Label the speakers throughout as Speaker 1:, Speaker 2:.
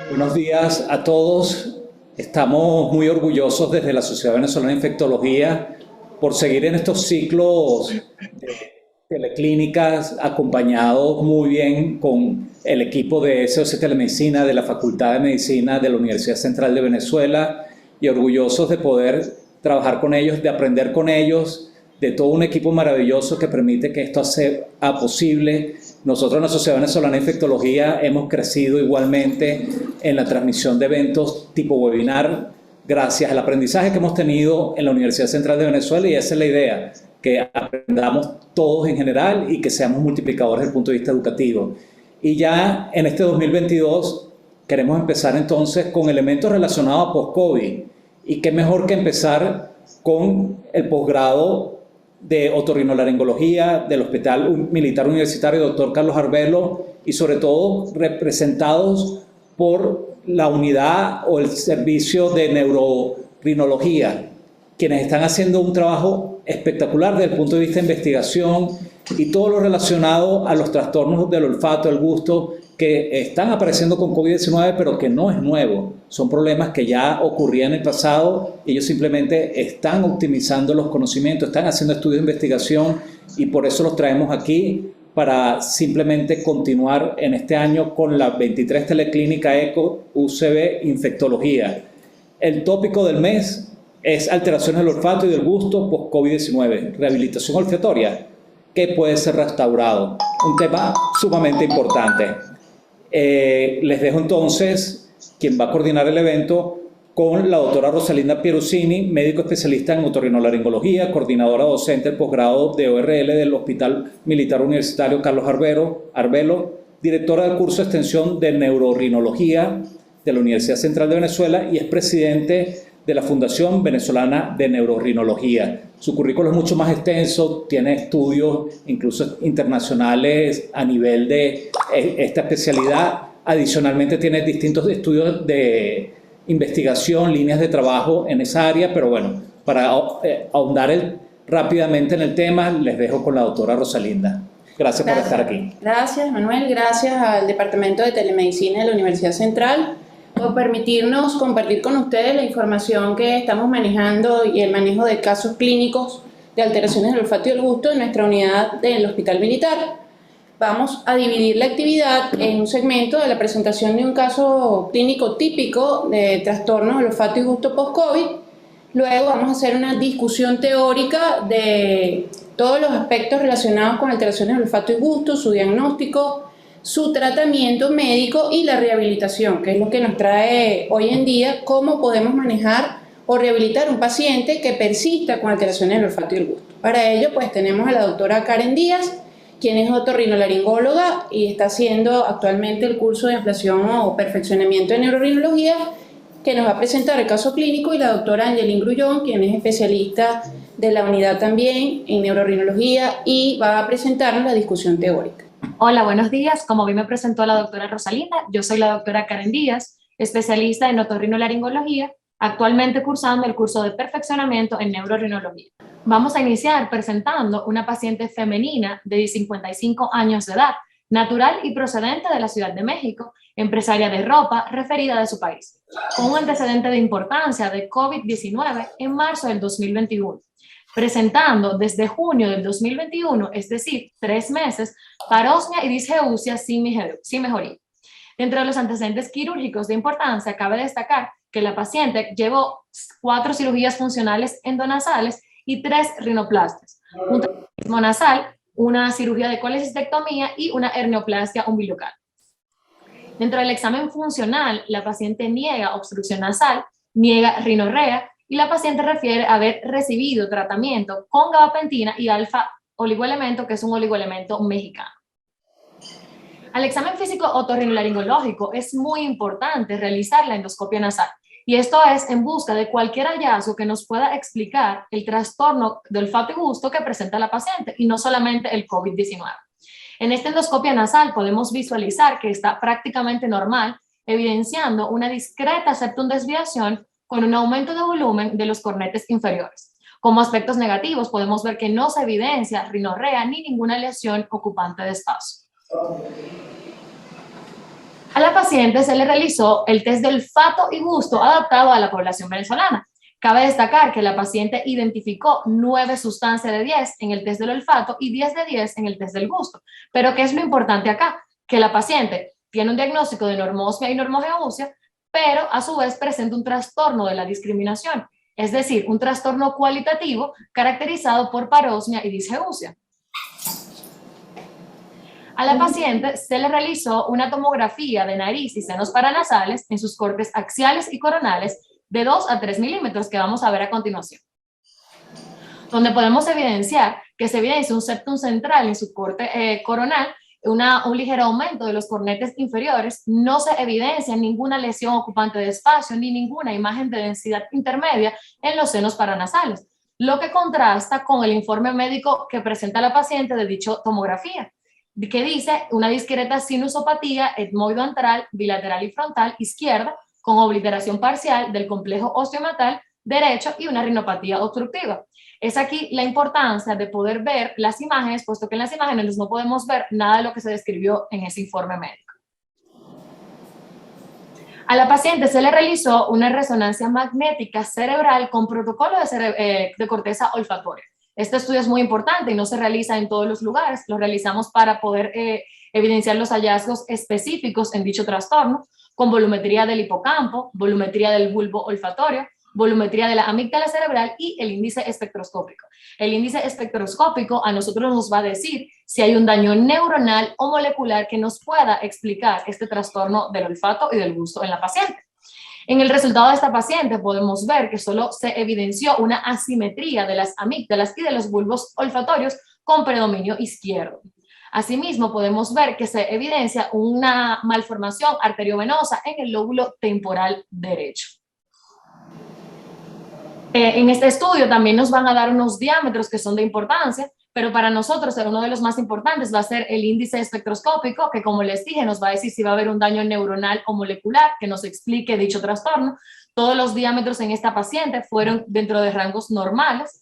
Speaker 1: Buenos días a todos. Estamos muy orgullosos desde la Sociedad Venezolana de Infectología por seguir en estos ciclos de teleclínicas acompañados muy bien con el equipo de SOS Telemedicina, de la Facultad de Medicina de la Universidad Central de Venezuela y orgullosos de poder trabajar con ellos, de aprender con ellos, de todo un equipo maravilloso que permite que esto sea posible. Nosotros en la Sociedad Venezolana de Infectología hemos crecido igualmente en la transmisión de eventos tipo webinar gracias al aprendizaje que hemos tenido en la Universidad Central de Venezuela, y esa es la idea, que aprendamos todos en general y que seamos multiplicadores desde el punto de vista educativo. Y ya en este 2022 queremos empezar entonces con elementos relacionados a post-COVID, y qué mejor que empezar con el posgrado de otorrinolaringología del Hospital Militar Universitario Dr. Carlos Arbelo, y sobre todo representados por la unidad o el servicio de neurorinología, quienes están haciendo un trabajo espectacular desde el punto de vista de investigación y todo lo relacionado a los trastornos del olfato, el gusto, que están apareciendo con COVID-19, pero que no es nuevo. Son problemas que ya ocurrían en el pasado. Ellos simplemente están optimizando los conocimientos, están haciendo estudios de investigación, y por eso los traemos aquí para simplemente continuar en este año con la 23 Teleclínica ECO UCB Infectología. El tópico del mes es alteraciones del olfato y del gusto post-COVID-19, rehabilitación olfatoria que puede ser restaurado. Un tema sumamente importante. Les dejo entonces quien va a coordinar el evento con la doctora Rosalinda Pierusini, médico especialista en otorrinolaringología, coordinadora docente del posgrado de ORL del Hospital Militar Universitario Carlos Arbelo, directora del curso de extensión de neurorinología de la Universidad Central de Venezuela y es presidente de la Fundación Venezolana de Neurorinología. Su currículo es mucho más extenso, tiene estudios incluso internacionales a nivel de esta especialidad. Adicionalmente tiene distintos estudios de investigación, líneas de trabajo en esa área, pero bueno, para ahondar rápidamente en el tema, les dejo con la doctora Rosalinda. Gracias por estar aquí.
Speaker 2: Gracias, Manuel. Gracias al Departamento de Telemedicina de la Universidad Central por permitirnos compartir con ustedes la información que estamos manejando y el manejo de casos clínicos de alteraciones del olfato y el gusto en nuestra unidad del Hospital Militar. Vamos a dividir la actividad en un segmento de la presentación de un caso clínico típico de trastornos del olfato y gusto post-COVID. Luego vamos a hacer una discusión teórica de todos los aspectos relacionados con alteraciones del olfato y gusto, su diagnóstico, su tratamiento médico y la rehabilitación, que es lo que nos trae hoy en día, cómo podemos manejar o rehabilitar un paciente que persista con alteraciones del olfato y el gusto. Para ello, pues tenemos a la doctora Karen Díaz, quien es otorrinolaringóloga y está haciendo actualmente el curso de ampliación o perfeccionamiento de neurorinología, que nos va a presentar el caso clínico, y la doctora Angeline Grullón, quien es especialista de la unidad también en neurorinología y va a presentarnos la discusión teórica.
Speaker 3: Hola, buenos días. Como bien me presentó la doctora Rosalinda, yo soy la doctora Karen Díaz, especialista en otorrinolaringología, actualmente cursando el curso de perfeccionamiento en neurorinología. Vamos a iniciar presentando una paciente femenina de 55 años de edad, natural y procedente de la Ciudad de México, empresaria de ropa referida de su país, con un antecedente de importancia de COVID-19 en marzo del 2021, presentando desde junio del 2021, es decir, 3 meses, parosmia y disgeusia sin mejoría. Dentro de los antecedentes quirúrgicos de importancia, cabe destacar que la paciente llevó 4 cirugías funcionales endonasales y 3 rinoplastias, un traumatismo nasal, una cirugía de colecistectomía y una hernioplastia umbilical. Dentro del examen funcional, la paciente niega obstrucción nasal, niega rinorrea, y la paciente refiere haber recibido tratamiento con gabapentina y alfa-oligoelemento, que es un oligoelemento mexicano. Al examen físico otorrinolaringológico es muy importante realizar la endoscopia nasal, y esto es en busca de cualquier hallazgo que nos pueda explicar el trastorno de olfato y gusto que presenta la paciente, y no solamente el COVID-19. En esta endoscopia nasal podemos visualizar que está prácticamente normal, evidenciando una discreta septum desviación con un aumento de volumen de los cornetes inferiores. Como aspectos negativos podemos ver que no se evidencia rinorrea ni ninguna lesión ocupante de espacio. A la paciente se le realizó el test de olfato y gusto adaptado a la población venezolana. Cabe destacar que la paciente identificó 9 sustancias de 10 en el test del olfato y 10 de 10 en el test del gusto. Pero ¿qué es lo importante acá? Que la paciente tiene un diagnóstico de normosmia y normogeusia, pero a su vez presenta un trastorno de la discriminación, es decir, un trastorno cualitativo caracterizado por parosmia y disgeusia. A la paciente se le realizó una tomografía de nariz y senos paranasales en sus cortes axiales y coronales de 2 a 3 milímetros, que vamos a ver a continuación, donde podemos evidenciar que se evidencia un septum central en su corte coronal, un ligero aumento de los cornetes inferiores, no se evidencia ninguna lesión ocupante de espacio ni ninguna imagen de densidad intermedia en los senos paranasales, lo que contrasta con el informe médico que presenta la paciente de dicha tomografía, que dice una discreta sinusopatía etmoidoantral bilateral y frontal izquierda con obliteración parcial del complejo osteomatal derecho y una rinopatía obstructiva. Es aquí la importancia de poder ver las imágenes, puesto que en las imágenes no podemos ver nada de lo que se describió en ese informe médico. A la paciente se le realizó una resonancia magnética cerebral con protocolo de corteza olfatoria. Este estudio es muy importante y no se realiza en todos los lugares, lo realizamos para poder evidenciar los hallazgos específicos en dicho trastorno, con volumetría del hipocampo, volumetría del bulbo olfatorio, volumetría de la amígdala cerebral y el índice espectroscópico. El índice espectroscópico a nosotros nos va a decir si hay un daño neuronal o molecular que nos pueda explicar este trastorno del olfato y del gusto en la paciente. En el resultado de esta paciente podemos ver que solo se evidenció una asimetría de las amígdalas y de los bulbos olfatorios con predominio izquierdo. Asimismo, podemos ver que se evidencia una malformación arteriovenosa en el lóbulo temporal derecho. En este estudio también nos van a dar unos diámetros que son de importancia, pero para nosotros uno de los más importantes va a ser el índice espectroscópico, que como les dije nos va a decir si va a haber un daño neuronal o molecular que nos explique dicho trastorno. Todos los diámetros en esta paciente fueron dentro de rangos normales.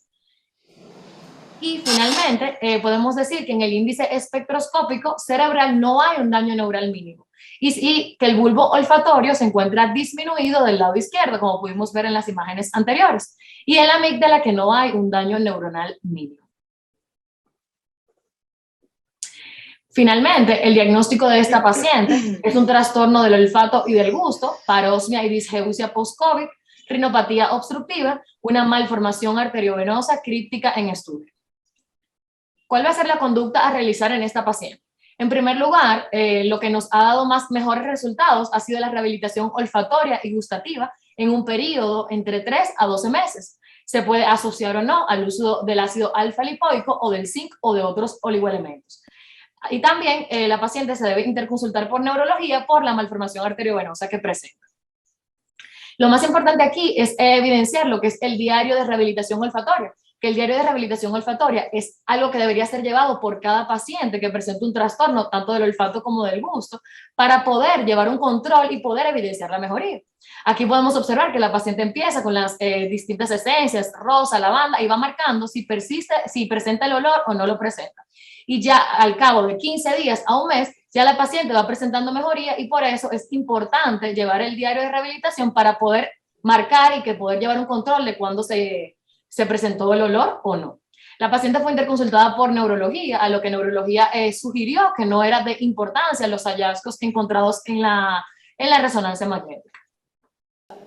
Speaker 3: Y finalmente podemos decir que en el índice espectroscópico cerebral no hay un daño neural mínimo y que el bulbo olfatorio se encuentra disminuido del lado izquierdo, como pudimos ver en las imágenes anteriores, y en la amígdala que no hay un daño neuronal mínimo. Finalmente, el diagnóstico de esta paciente es un trastorno del olfato y del gusto, parosmia y disgeusia post-COVID, rinopatía obstructiva, una malformación arteriovenosa críptica en estudio. ¿Cuál va a ser la conducta a realizar en esta paciente? En primer lugar, lo que nos ha dado mejores resultados ha sido la rehabilitación olfatoria y gustativa en un periodo entre 3 a 12 meses. Se puede asociar o no al uso del ácido alfa-lipoico o del zinc o de otros oligoelementos. Y también la paciente se debe interconsultar por neurología por la malformación arteriovenosa que presenta. Lo más importante aquí es evidenciar lo que es el diario de rehabilitación olfatoria, que el diario de rehabilitación olfatoria es algo que debería ser llevado por cada paciente que presenta un trastorno, tanto del olfato como del gusto, para poder llevar un control y poder evidenciar la mejoría. Aquí podemos observar que la paciente empieza con las distintas esencias, rosa, lavanda, y va marcando si presenta el olor o no lo presenta. Y ya al cabo de 15 días a un mes, ya la paciente va presentando mejoría y por eso es importante llevar el diario de rehabilitación para poder marcar y que poder llevar un control de cuándo se presentó el olor o no. La paciente fue interconsultada por neurología, a lo que neurología sugirió que no era de importancia los hallazgos encontrados en la resonancia magnética.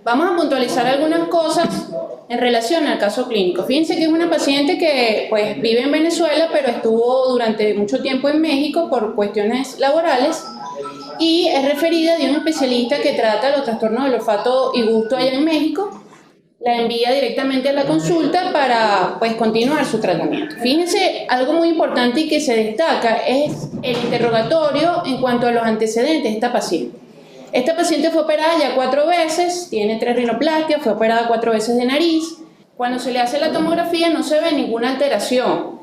Speaker 2: Vamos a puntualizar algunas cosas en relación al caso clínico. Fíjense que es una paciente que pues, vive en Venezuela, pero estuvo durante mucho tiempo en México por cuestiones laborales y es referida de un especialista que trata los trastornos del olfato y gusto allá en México. La envía directamente a la consulta para pues, continuar su tratamiento. Fíjense, algo muy importante y que se destaca es el interrogatorio en cuanto a los antecedentes de esta paciente. Esta paciente fue operada ya 4 veces, tiene 3 rinoplastias, fue operada 4 veces de nariz. Cuando se le hace la tomografía no se ve ninguna alteración.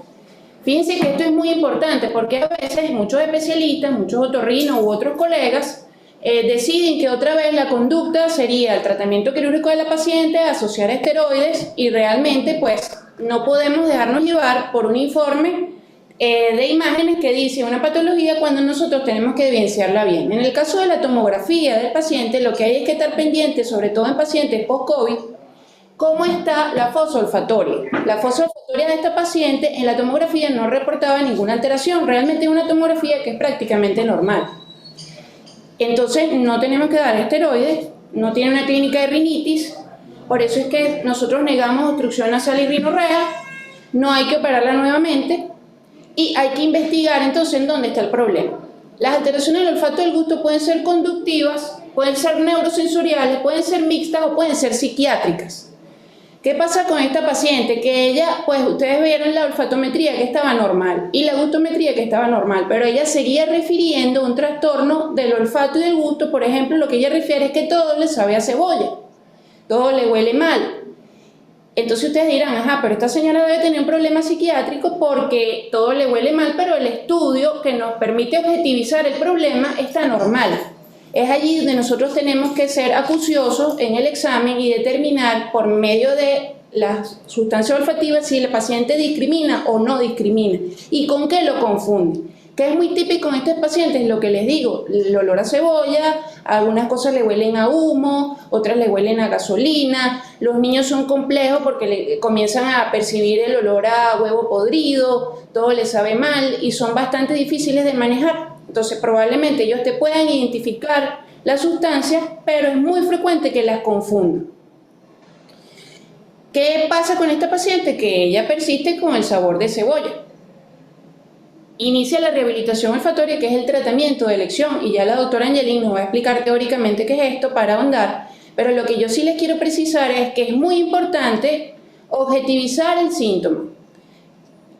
Speaker 2: Fíjense que esto es muy importante porque a veces muchos especialistas, muchos otorrinos u otros colegas deciden que otra vez la conducta sería el tratamiento quirúrgico de la paciente, asociar esteroides y realmente pues no podemos dejarnos llevar por un informe de imágenes que dice una patología cuando nosotros tenemos que evidenciarla bien. En el caso de la tomografía del paciente, lo que hay es que estar pendiente, sobre todo en pacientes post-COVID, cómo está la fosa olfatoria. La fosa olfatoria de esta paciente en la tomografía no reportaba ninguna alteración, realmente es una tomografía que es prácticamente normal. Entonces no tenemos que dar esteroides, no tiene una clínica de rinitis, por eso es que nosotros negamos obstrucción nasal y rinorrea, no hay que operarla nuevamente y hay que investigar entonces en dónde está el problema. Las alteraciones del olfato y del gusto pueden ser conductivas, pueden ser neurosensoriales, pueden ser mixtas o pueden ser psiquiátricas. ¿Qué pasa con esta paciente? Que ella, pues ustedes vieron la olfatometría que estaba normal y la gustometría que estaba normal, pero ella seguía refiriendo un trastorno del olfato y del gusto. Por ejemplo, lo que ella refiere es que todo le sabe a cebolla, todo le huele mal. Entonces ustedes dirán, ajá, pero esta señora debe tener un problema psiquiátrico porque todo le huele mal, pero el estudio que nos permite objetivizar el problema está normal. Es allí donde nosotros tenemos que ser acuciosos en el examen y determinar por medio de las sustancias olfativas si el paciente discrimina o no discrimina y con qué lo confunde. Que es muy típico en estos pacientes, lo que les digo, el olor a cebolla, algunas cosas le huelen a humo, otras le huelen a gasolina, los niños son complejos porque comienzan a percibir el olor a huevo podrido, todo les sabe mal y son bastante difíciles de manejar. Entonces probablemente ellos te puedan identificar las sustancias, pero es muy frecuente que las confundan. ¿Qué pasa con esta paciente? Que ella persiste con el sabor de cebolla. Inicia la rehabilitación olfatoria, que es el tratamiento de elección, y ya la doctora Angelín nos va a explicar teóricamente qué es esto para ahondar, pero lo que yo sí les quiero precisar es que es muy importante objetivizar el síntoma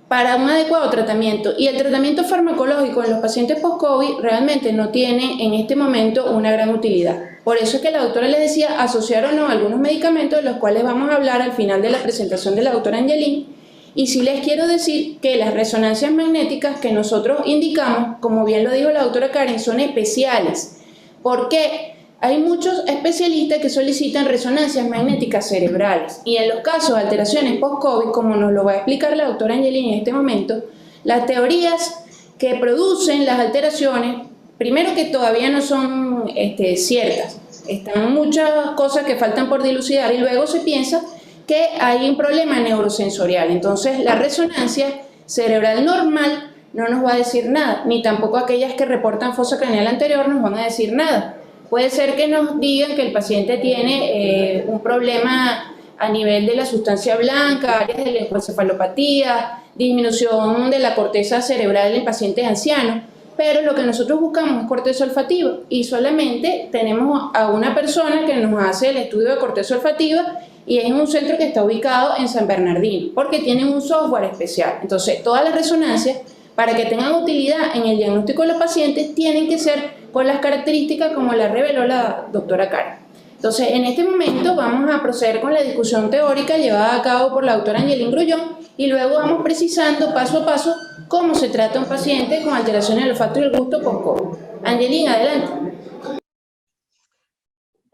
Speaker 2: para un adecuado tratamiento, y el tratamiento farmacológico en los pacientes post-COVID realmente no tiene en este momento una gran utilidad. Por eso es que la doctora les decía asociar o no algunos medicamentos de los cuales vamos a hablar al final de la presentación de la doctora Angelín. Y sí les quiero decir que las resonancias magnéticas que nosotros indicamos, como bien lo dijo la doctora Karen, son especiales, porque hay muchos especialistas que solicitan resonancias magnéticas cerebrales y en los casos de alteraciones post-COVID, como nos lo va a explicar la doctora Angelina en este momento, las teorías que producen las alteraciones, primero que todavía no son ciertas, están muchas cosas que faltan por dilucidar y luego se piensa que hay un problema neurosensorial. Entonces la resonancia cerebral normal no nos va a decir nada, ni tampoco aquellas que reportan fosa craneal anterior nos van a decir nada. Puede ser que nos digan que el paciente tiene un problema a nivel de la sustancia blanca, áreas de lencoencefalopatía, disminución de la corteza cerebral en pacientes ancianos, pero lo que nosotros buscamos es corteza olfativa y solamente tenemos a una persona que nos hace el estudio de corteza olfativa y es en un centro que está ubicado en San Bernardino, porque tienen un software especial. Entonces, todas las resonancias, para que tengan utilidad en el diagnóstico de los pacientes, tienen que ser con las características como las reveló la doctora Karen. Entonces, en este momento vamos a proceder con la discusión teórica llevada a cabo por la doctora Angelín Grullón y luego vamos precisando paso a paso cómo se trata un paciente con alteraciones del olfato y el gusto post-COVID. Angelín, adelante.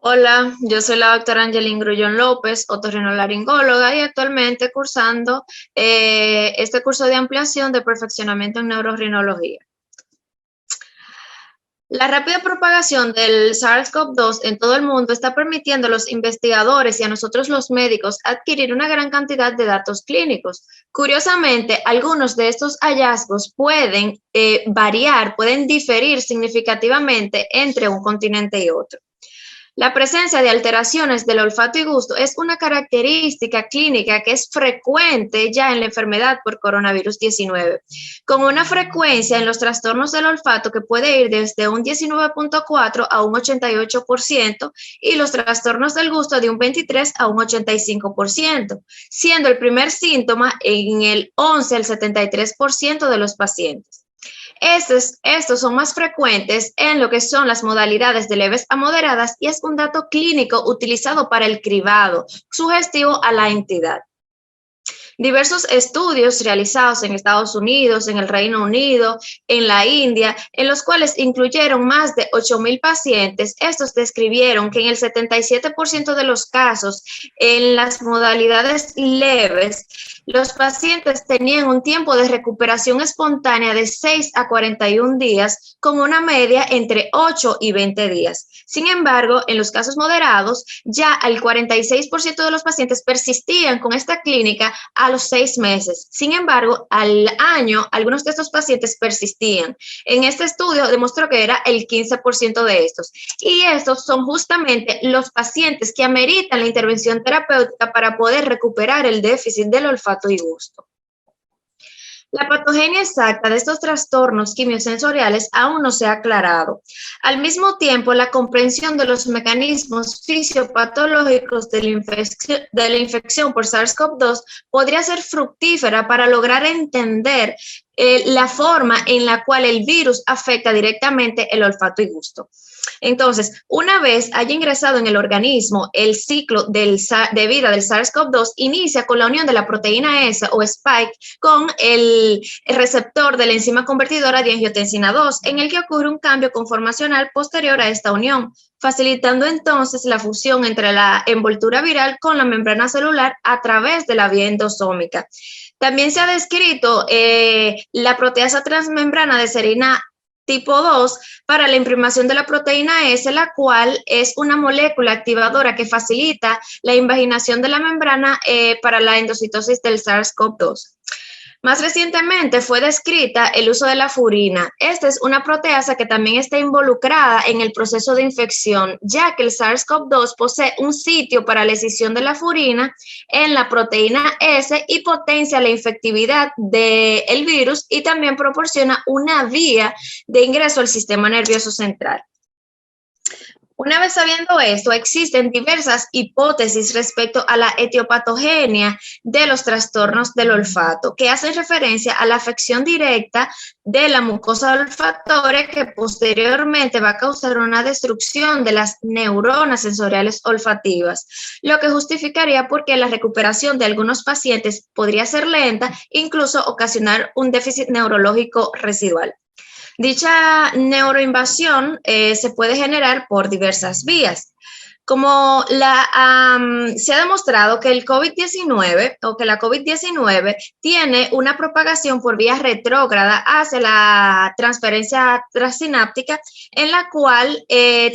Speaker 4: Hola, yo soy la doctora Angelín Grullón López, otorrinolaringóloga y actualmente cursando este curso de ampliación de perfeccionamiento en neurorrinología. La rápida propagación del SARS-CoV-2 en todo el mundo está permitiendo a los investigadores y a nosotros los médicos adquirir una gran cantidad de datos clínicos. Curiosamente, algunos de estos hallazgos pueden variar, pueden diferir significativamente entre un continente y otro. La presencia de alteraciones del olfato y gusto es una característica clínica que es frecuente ya en la enfermedad por coronavirus 19, con una frecuencia en los trastornos del olfato que puede ir desde un 19.4 a un 88% y los trastornos del gusto de un 23 a un 85%, siendo el primer síntoma en el 11 al 73% de los pacientes. Estos son más frecuentes en lo que son las modalidades de leves a moderadas y es un dato clínico utilizado para el cribado, sugestivo a la entidad. Diversos estudios realizados en Estados Unidos, en el Reino Unido, en la India, en los cuales incluyeron más de 8,000 pacientes, estos describieron que en el 77% de los casos, en las modalidades leves, los pacientes tenían un tiempo de recuperación espontánea de 6 a 41 días, con una media entre 8 y 20 días. Sin embargo, en los casos moderados, ya el 46% de los pacientes persistían con esta clínica a los 6 meses. Sin embargo, al año, algunos de estos pacientes persistían. En este estudio demostró que era el 15% de estos. Y estos son justamente los pacientes que ameritan la intervención terapéutica para poder recuperar el déficit del olfato y gusto. La patogenia exacta de estos trastornos quimiosensoriales aún no se ha aclarado. Al mismo tiempo, la comprensión de los mecanismos fisiopatológicos de la infección por SARS-CoV-2 podría ser fructífera para lograr entender la forma en la cual el virus afecta directamente el olfato y gusto. Entonces, una vez haya ingresado en el organismo, el ciclo de vida del SARS-CoV-2 inicia con la unión de la proteína S o spike con el receptor de la enzima convertidora de angiotensina 2, en el que ocurre un cambio conformacional posterior a esta unión, facilitando entonces la fusión entre la envoltura viral con la membrana celular a través de la vía endosómica. También se ha descrito la proteasa transmembrana de serina tipo 2 para la imprimación de la proteína S, la cual es una molécula activadora que facilita la invaginación de la membrana para la endocitosis del SARS-CoV-2. Más recientemente fue descrita el uso de la furina. Esta es una proteasa que también está involucrada en el proceso de infección, ya que el SARS-CoV-2 posee un sitio para la escisión de la furina en la proteína S y potencia la infectividad del virus y también proporciona una vía de ingreso al sistema nervioso central. Una vez sabiendo esto, existen diversas hipótesis respecto a la etiopatogenia de los trastornos del olfato, que hacen referencia a la afección directa de la mucosa olfatoria que posteriormente va a causar una destrucción de las neuronas sensoriales olfativas, lo que justificaría por qué la recuperación de algunos pacientes podría ser lenta, incluso ocasionar un déficit neurológico residual. Dicha neuroinvasión se puede generar por diversas vías. Como se ha demostrado que el COVID-19 o que la COVID-19 tiene una propagación por vía retrógrada hacia la transferencia transsináptica, en la cual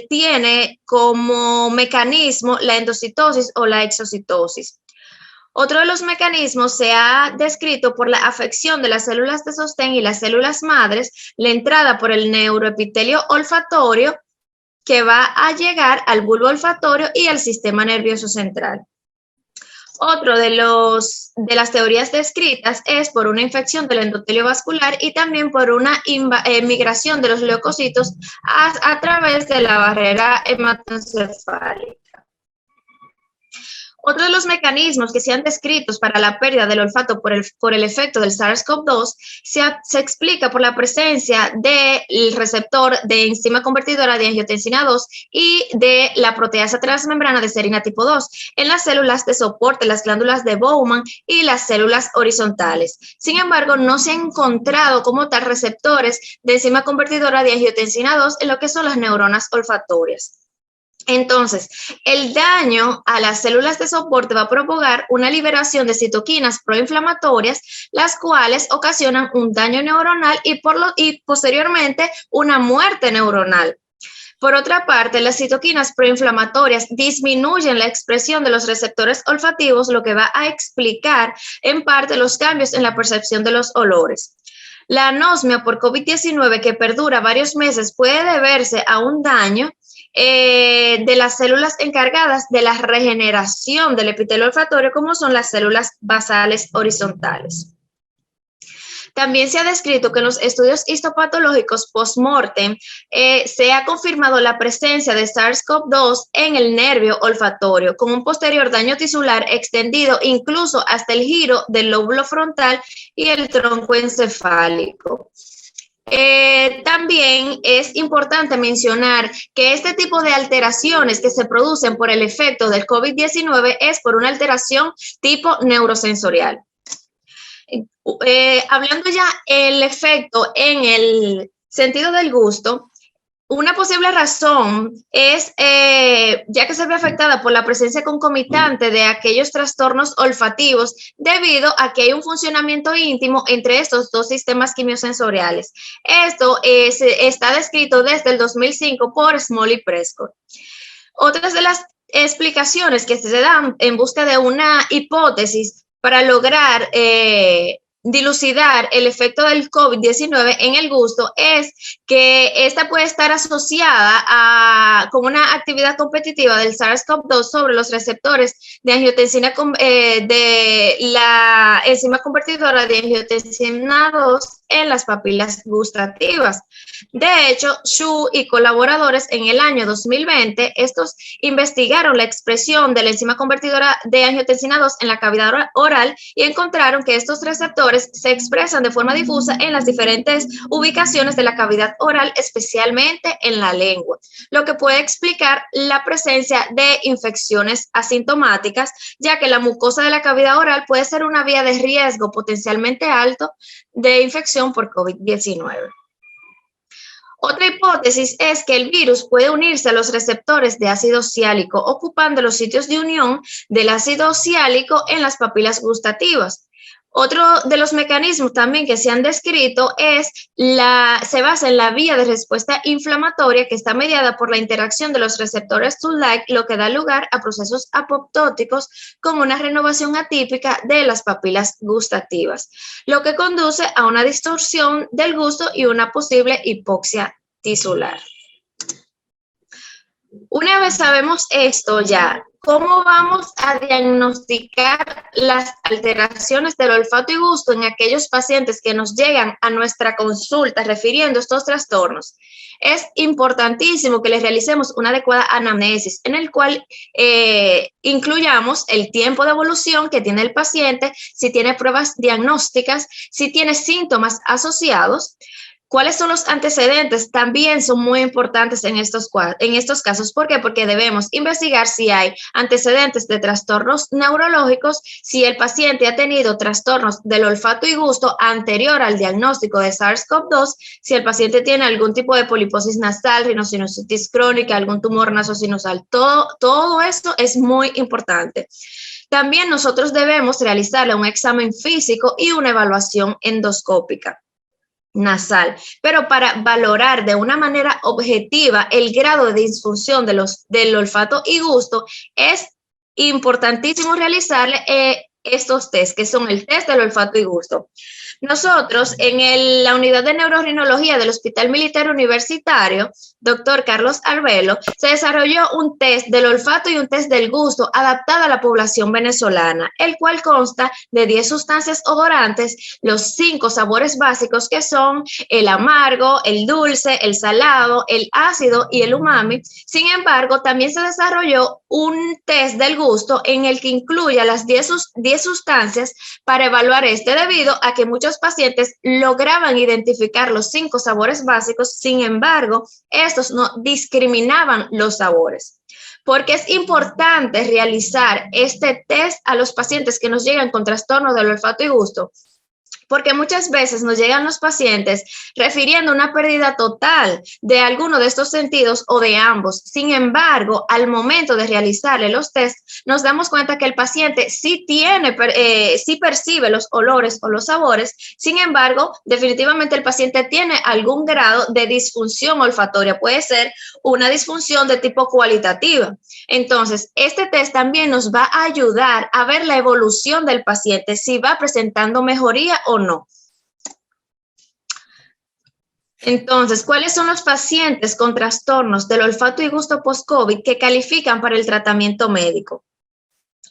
Speaker 4: tiene como mecanismo la endocitosis o la exocitosis. Otro de los mecanismos se ha descrito por la afección de las células de sostén y las células madres, la entrada por el neuroepitelio olfatorio que va a llegar al bulbo olfatorio y al sistema nervioso central. Otro de las teorías descritas es por una infección del endotelio vascular y también por una migración de los leucocitos a través de la barrera hematoencefálica. Otro de los mecanismos que se han descrito para la pérdida del olfato por el efecto del SARS-CoV-2 se explica por la presencia del receptor de enzima convertidora de angiotensina 2 y de la proteasa transmembrana de serina tipo 2 en las células de soporte, las glándulas de Bowman y las células horizontales. Sin embargo, no se han encontrado como tal receptores de enzima convertidora de angiotensina 2 en lo que son las neuronas olfatorias. Entonces, el daño a las células de soporte va a provocar una liberación de citoquinas proinflamatorias, las cuales ocasionan un daño neuronal y posteriormente una muerte neuronal. Por otra parte, las citoquinas proinflamatorias disminuyen la expresión de los receptores olfativos, lo que va a explicar en parte los cambios en la percepción de los olores. La anosmia por COVID-19 que perdura varios meses puede deberse a un daño de las células encargadas de la regeneración del epitelio olfatorio, como son las células basales horizontales. También se ha descrito que en los estudios histopatológicos post-mortem se ha confirmado la presencia de SARS-CoV-2 en el nervio olfatorio, con un posterior daño tisular extendido incluso hasta el giro del lóbulo frontal y el tronco encefálico. También es importante mencionar que este tipo de alteraciones que se producen por el efecto del COVID-19 es por una alteración tipo neurosensorial. Hablando ya el efecto en el sentido del gusto, una posible razón es, ya que se ve afectada por la presencia concomitante de aquellos trastornos olfativos debido a que hay un funcionamiento íntimo entre estos dos sistemas quimiosensoriales. Esto está descrito desde el 2005 por Small y Prescott. Otras de las explicaciones que se dan en busca de una hipótesis para lograr dilucidar el efecto del COVID-19 en el gusto es que esta puede estar asociada con una actividad competitiva del SARS-CoV-2 sobre los receptores de angiotensina, de la enzima convertidora de angiotensina 2 en las papilas gustativas. De hecho, Xu y colaboradores en el año 2020, estos investigaron la expresión de la enzima convertidora de angiotensina 2 en la cavidad oral y encontraron que estos receptores se expresan de forma difusa en las diferentes ubicaciones de la cavidad oral, especialmente en la lengua, lo que puede explicar la presencia de infecciones asintomáticas, ya que la mucosa de la cavidad oral puede ser una vía de riesgo potencialmente alto de infección por COVID-19. Otra hipótesis es que el virus puede unirse a los receptores de ácido ciálico, ocupando los sitios de unión del ácido ciálico en las papilas gustativas. Otro de los mecanismos también que se han descrito se basa en la vía de respuesta inflamatoria que está mediada por la interacción de los receptores Toll-like, lo que da lugar a procesos apoptóticos como una renovación atípica de las papilas gustativas, lo que conduce a una distorsión del gusto y una posible hipoxia tisular. Una vez sabemos esto ya, ¿cómo vamos a diagnosticar las alteraciones del olfato y gusto en aquellos pacientes que nos llegan a nuestra consulta refiriendo estos trastornos? Es importantísimo que les realicemos una adecuada anamnesis en el cual incluyamos el tiempo de evolución que tiene el paciente, si tiene pruebas diagnósticas, si tiene síntomas asociados. ¿Cuáles son los antecedentes? También son muy importantes en estos casos. ¿Por qué? Porque debemos investigar si hay antecedentes de trastornos neurológicos, si el paciente ha tenido trastornos del olfato y gusto anterior al diagnóstico de SARS-CoV-2, si el paciente tiene algún tipo de poliposis nasal, rinosinusitis crónica, algún tumor nasosinusal. Todo esto es muy importante. También nosotros debemos realizarle un examen físico y una evaluación endoscópica nasal, pero para valorar de una manera objetiva el grado de disfunción del olfato y gusto es importantísimo realizarle estos test, que son el test del olfato y gusto. Nosotros en la unidad de neurorrinología del Hospital Militar Universitario, doctor Carlos Arbelo, se desarrolló un test del olfato y un test del gusto adaptado a la población venezolana, el cual consta de 10 sustancias odorantes, los 5 sabores básicos que son el amargo, el dulce, el salado, el ácido y el umami. Sin embargo, también se desarrolló un test del gusto en el que incluye las 10 sustancias para evaluar debido a que muchos pacientes lograban identificar los 5 sabores básicos, sin embargo, estos no discriminaban los sabores. Porque es importante realizar este test a los pacientes que nos llegan con trastornos del olfato y gusto, porque muchas veces nos llegan los pacientes refiriendo una pérdida total de alguno de estos sentidos o de ambos. Sin embargo, al momento de realizarle los tests, nos damos cuenta que el paciente sí percibe los olores o los sabores. Sin embargo, definitivamente el paciente tiene algún grado de disfunción olfatoria. Puede ser una disfunción de tipo cualitativa. Entonces, este test también nos va a ayudar a ver la evolución del paciente, si va presentando mejoría o no. Entonces, ¿cuáles son los pacientes con trastornos del olfato y gusto post-COVID que califican para el tratamiento médico?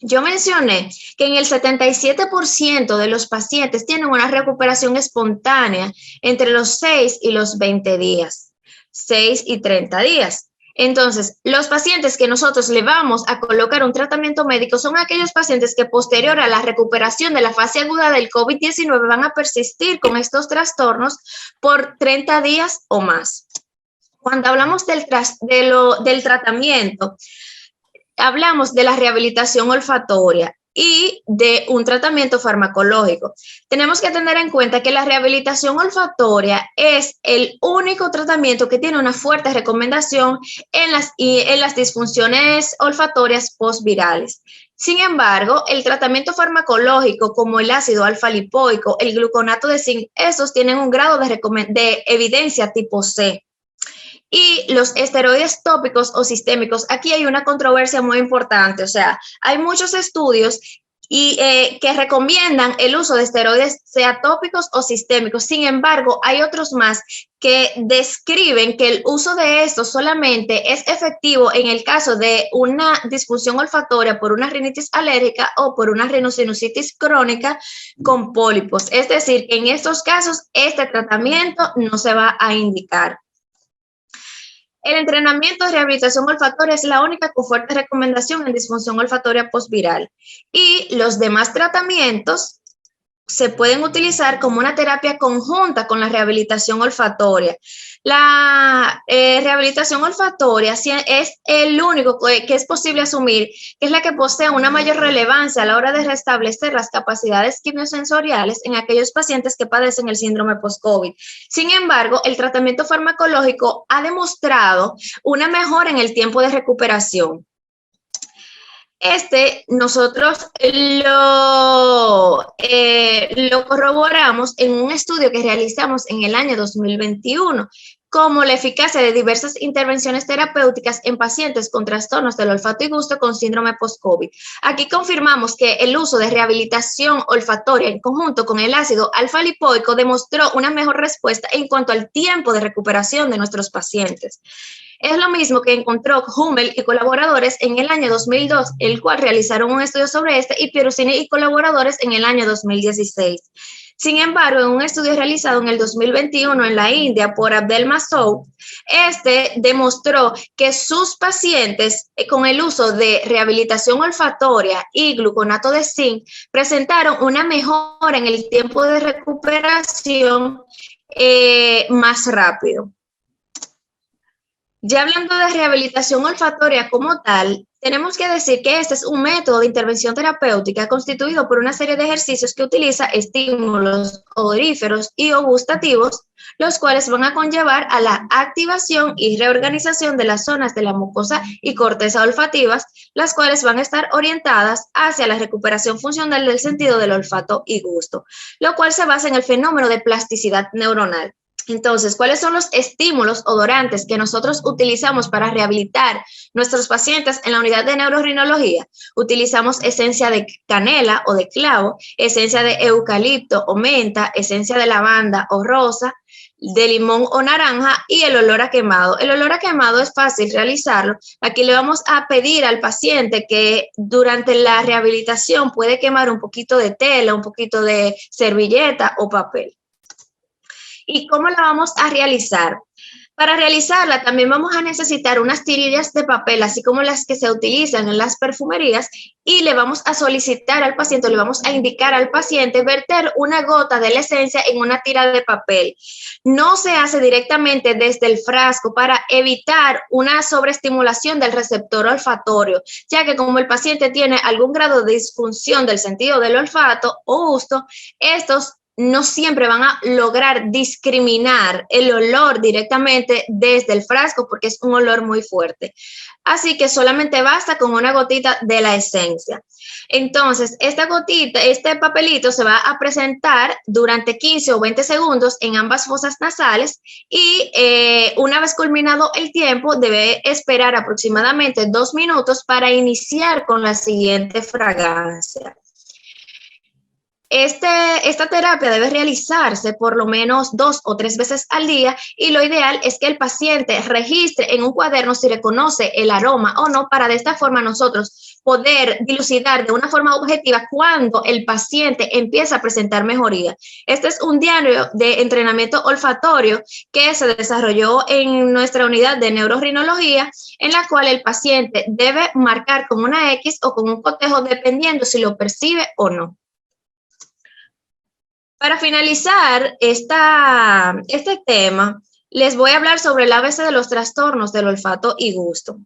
Speaker 4: Yo mencioné que en el 77% de los pacientes tienen una recuperación espontánea entre los 6 y los 20 días, 6 y 30 días. Entonces, los pacientes que nosotros le vamos a colocar un tratamiento médico son aquellos pacientes que posterior a la recuperación de la fase aguda del COVID-19 van a persistir con estos trastornos por 30 días o más. Cuando hablamos del tratamiento, hablamos de la rehabilitación olfatoria. y de un tratamiento farmacológico. Tenemos que tener en cuenta que la rehabilitación olfatoria es el único tratamiento que tiene una fuerte recomendación en las disfunciones olfatorias postvirales. Sin embargo, el tratamiento farmacológico como el ácido alfa-lipoico, el gluconato de zinc, esos tienen un grado de evidencia tipo C. Y los esteroides tópicos o sistémicos, aquí hay una controversia muy importante, o sea, hay muchos estudios que recomiendan el uso de esteroides, sea tópicos o sistémicos. Sin embargo, hay otros más que describen que el uso de estos solamente es efectivo en el caso de una disfunción olfatoria por una rinitis alérgica o por una rhinosinusitis crónica con pólipos. Es decir, que en estos casos este tratamiento no se va a indicar. El entrenamiento de rehabilitación olfatoria es la única con fuerte recomendación en disfunción olfatoria postviral. Y los demás tratamientos se pueden utilizar como una terapia conjunta con la rehabilitación olfatoria. La rehabilitación olfatoria es el único que es posible asumir, que es la que posee una mayor relevancia a la hora de restablecer las capacidades quimiosensoriales en aquellos pacientes que padecen el síndrome post-COVID. Sin embargo, el tratamiento farmacológico ha demostrado una mejora en el tiempo de recuperación. Nosotros lo corroboramos en un estudio que realizamos en el año 2021, como la eficacia de diversas intervenciones terapéuticas en pacientes con trastornos del olfato y gusto con síndrome post-COVID. Aquí confirmamos que el uso de rehabilitación olfatoria en conjunto con el ácido alfa-lipoico demostró una mejor respuesta en cuanto al tiempo de recuperación de nuestros pacientes. Es lo mismo que encontró Hummel y colaboradores en el año 2002, el cual realizaron un estudio sobre y Pieruzzini y colaboradores en el año 2016. Sin embargo, en un estudio realizado en el 2021 en la India por Abdel Masoud, demostró que sus pacientes con el uso de rehabilitación olfatoria y gluconato de zinc presentaron una mejora en el tiempo de recuperación más rápido. Ya hablando de rehabilitación olfatoria como tal, tenemos que decir que este es un método de intervención terapéutica constituido por una serie de ejercicios que utiliza estímulos odoríferos y o gustativos, los cuales van a conllevar a la activación y reorganización de las zonas de la mucosa y corteza olfativas, las cuales van a estar orientadas hacia la recuperación funcional del sentido del olfato y gusto, lo cual se basa en el fenómeno de plasticidad neuronal. Entonces, ¿cuáles son los estímulos odorantes que nosotros utilizamos para rehabilitar nuestros pacientes en la unidad de neurorrinología? Utilizamos esencia de canela o de clavo, esencia de eucalipto o menta, esencia de lavanda o rosa, de limón o naranja y el olor a quemado. El olor a quemado es fácil realizarlo. Aquí le vamos a pedir al paciente que durante la rehabilitación puede quemar un poquito de tela, un poquito de servilleta o papel. ¿Y cómo la vamos a realizar? Para realizarla también vamos a necesitar unas tirillas de papel, así como las que se utilizan en las perfumerías, y le vamos a solicitar al paciente, le vamos a indicar al paciente verter una gota de la esencia en una tira de papel. No se hace directamente desde el frasco para evitar una sobreestimulación del receptor olfatorio, ya que como el paciente tiene algún grado de disfunción del sentido del olfato o gusto, estos no siempre van a lograr discriminar el olor directamente desde el frasco porque es un olor muy fuerte. Así que solamente basta con una gotita de la esencia. Entonces, esta gotita, este papelito se va a presentar durante 15 o 20 segundos en ambas fosas nasales y una vez culminado el tiempo, debe esperar aproximadamente 2 minutos para iniciar con la siguiente fragancia. Esta terapia debe realizarse por lo menos 2 o 3 veces al día y lo ideal es que el paciente registre en un cuaderno si reconoce el aroma o no, para de esta forma nosotros poder dilucidar de una forma objetiva cuando el paciente empieza a presentar mejoría. Este es un diario de entrenamiento olfatorio que se desarrolló en nuestra unidad de neurorrinología, en la cual el paciente debe marcar con una X o con un cotejo dependiendo si lo percibe o no. Para finalizar este tema, les voy a hablar sobre el ABC de los trastornos del olfato y gusto.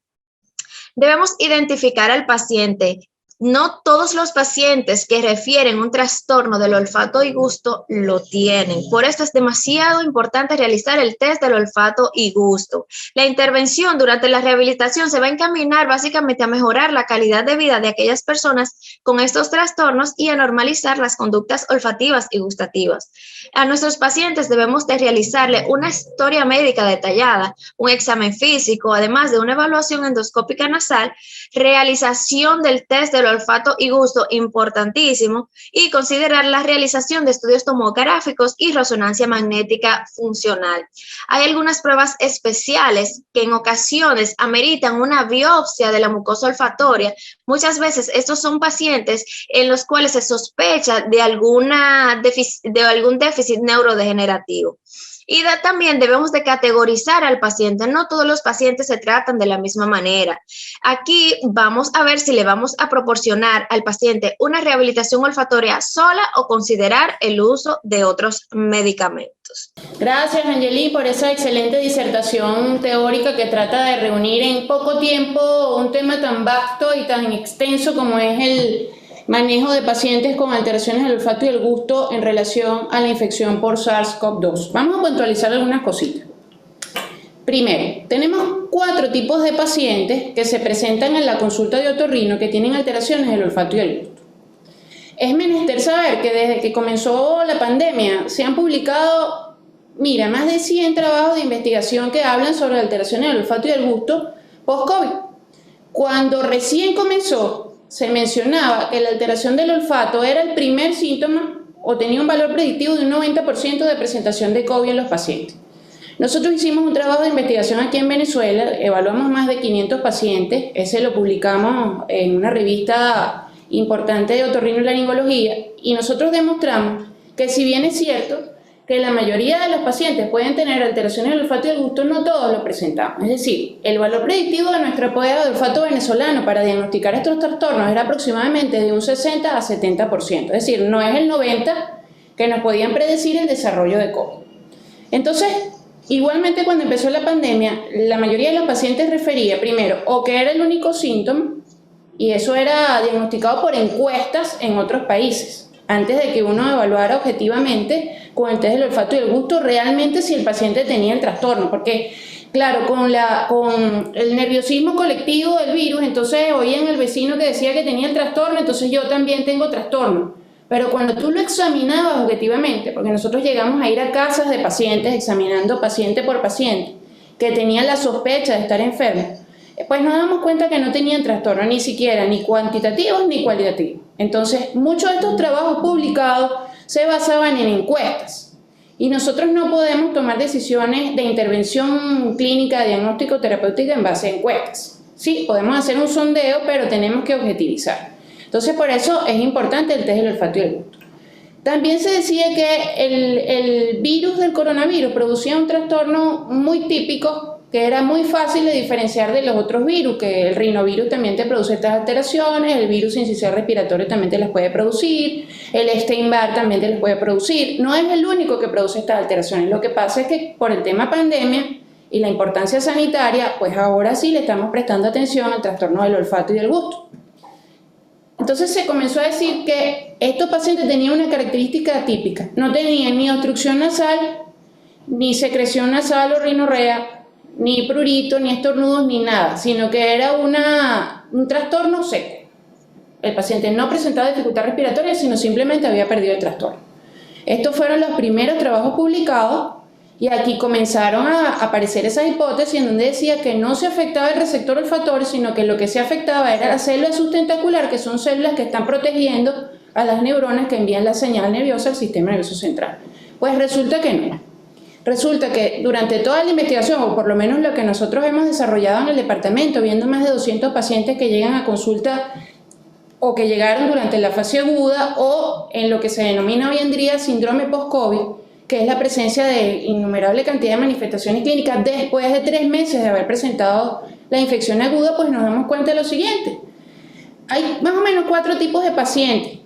Speaker 4: Debemos identificar al paciente No todos los pacientes que refieren un trastorno del olfato y gusto lo tienen. Por eso es demasiado importante realizar el test del olfato y gusto. La intervención durante la rehabilitación se va a encaminar básicamente a mejorar la calidad de vida de aquellas personas con estos trastornos y a normalizar las conductas olfativas y gustativas. A nuestros pacientes debemos de realizarle una historia médica detallada, un examen físico, además de una evaluación endoscópica nasal, realización del test del olfato y gusto importantísimo y considerar la realización de estudios tomográficos y resonancia magnética funcional. Hay algunas pruebas especiales que en ocasiones ameritan una biopsia de la mucosa olfatoria. Muchas veces estos son pacientes en los cuales se sospecha de algún déficit neurodegenerativo. Y también debemos de categorizar al paciente. No todos los pacientes se tratan de la misma manera. Aquí vamos a ver si le vamos a proporcionar al paciente una rehabilitación olfatoria sola o considerar el uso de otros medicamentos.
Speaker 2: Gracias, Angeli, por esa excelente disertación teórica que trata de reunir en poco tiempo un tema tan vasto y tan extenso como es el manejo de pacientes con alteraciones del olfato y el gusto en relación a la infección por SARS-CoV-2. Vamos a puntualizar algunas cositas. Primero, tenemos 4 tipos de pacientes que se presentan en la consulta de otorrino que tienen alteraciones del olfato y el gusto. Es menester saber que desde que comenzó la pandemia se han publicado, más de 100 trabajos de investigación que hablan sobre alteraciones del olfato y el gusto post-COVID. Cuando recién comenzó, se mencionaba que la alteración del olfato era el primer síntoma o tenía un valor predictivo de un 90% de presentación de COVID en los pacientes. Nosotros hicimos un trabajo de investigación aquí en Venezuela, evaluamos más de 500 pacientes, ese lo publicamos en una revista importante de otorrinolaringología y nosotros demostramos que si bien es cierto que la mayoría de los pacientes pueden tener alteraciones del olfato y del gusto, no todos lo presentamos. Es decir, el valor predictivo de nuestra prueba de olfato venezolano para diagnosticar estos trastornos era aproximadamente de un 60 a 70%. Es decir, no es el 90% que nos podían predecir el desarrollo de COVID. Entonces, igualmente cuando empezó la pandemia, la mayoría de los pacientes refería primero o que era el único síntoma, y eso era diagnosticado por encuestas en otros países, antes de que uno evaluara objetivamente con el test del olfato y el gusto realmente si el paciente tenía el trastorno, porque claro, con el nerviosismo colectivo del virus, entonces oían al vecino que decía que tenía el trastorno, entonces yo también tengo trastorno. Pero cuando tú lo examinabas objetivamente, porque nosotros llegamos a ir a casas de pacientes examinando paciente por paciente que tenían la sospecha de estar enfermos, pues nos damos cuenta que no tenían trastorno ni siquiera ni cuantitativos ni cualitativos. Entonces, muchos de estos trabajos publicados se basaban en encuestas y nosotros no podemos tomar decisiones de intervención clínica, diagnóstico, terapéutica en base a encuestas. Sí, podemos hacer un sondeo, pero tenemos que objetivizar. Entonces, por eso es importante el test del olfato y el gusto. También se decía que el virus del coronavirus producía un trastorno muy típico que era muy fácil de diferenciar de los otros virus, que el rinovirus también te produce estas alteraciones, el virus sincicial respiratorio también te las puede producir, el Epstein-Barr también te las puede producir. No es el único que produce estas alteraciones. Lo que pasa es que por el tema pandemia y la importancia sanitaria, pues ahora sí le estamos prestando atención al trastorno del olfato y del gusto. Entonces se comenzó a decir que estos pacientes tenían una característica atípica. No tenían ni obstrucción nasal, ni secreción nasal o rinorrea, ni prurito, ni estornudos, ni nada, sino que era un trastorno seco. El paciente no presentaba dificultad respiratoria, sino simplemente había perdido el trastorno. Estos fueron los primeros trabajos publicados y aquí comenzaron a aparecer esas hipótesis en donde decía que no se afectaba el receptor olfatorio, sino que lo que se afectaba era la célula sustentacular, que son células que están protegiendo a las neuronas que envían la señal nerviosa al sistema nervioso central. Pues resulta que no. Resulta que durante toda la investigación, o por lo menos lo que nosotros hemos desarrollado en el departamento, viendo más de 200 pacientes que llegan a consulta o que llegaron durante la fase aguda o en lo que se denomina hoy en día síndrome post-COVID, que es la presencia de innumerable cantidad de manifestaciones clínicas después de 3 meses de haber presentado la infección aguda, pues nos damos cuenta de lo siguiente. Hay más o menos 4 tipos de pacientes.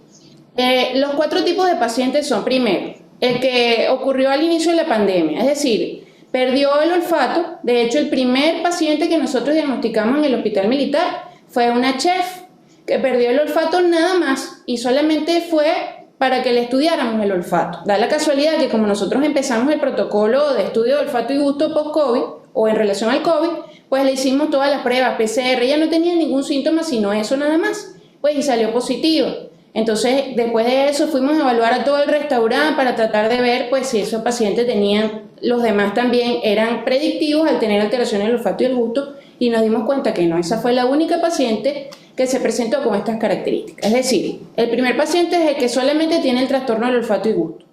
Speaker 2: Los 4 tipos de pacientes son, primero, el que ocurrió al inicio de la pandemia, es decir, perdió el olfato. De hecho, el primer paciente que nosotros diagnosticamos en el hospital militar fue una chef que perdió el olfato nada más y solamente fue para que le estudiáramos el olfato. Da la casualidad que como nosotros empezamos el protocolo de estudio de olfato y gusto post-COVID o en relación al COVID, pues le hicimos todas las pruebas PCR, ella no tenía ningún síntoma sino eso nada más, pues y salió positivo. Entonces, después de eso fuimos a evaluar a todo el restaurante para tratar de ver pues si esos pacientes tenían, los demás también eran predictivos al tener alteraciones del olfato y el gusto y nos dimos cuenta que no, esa fue la única paciente que se presentó con estas características. Es decir, el primer paciente es el que solamente tiene el trastorno del olfato y gusto.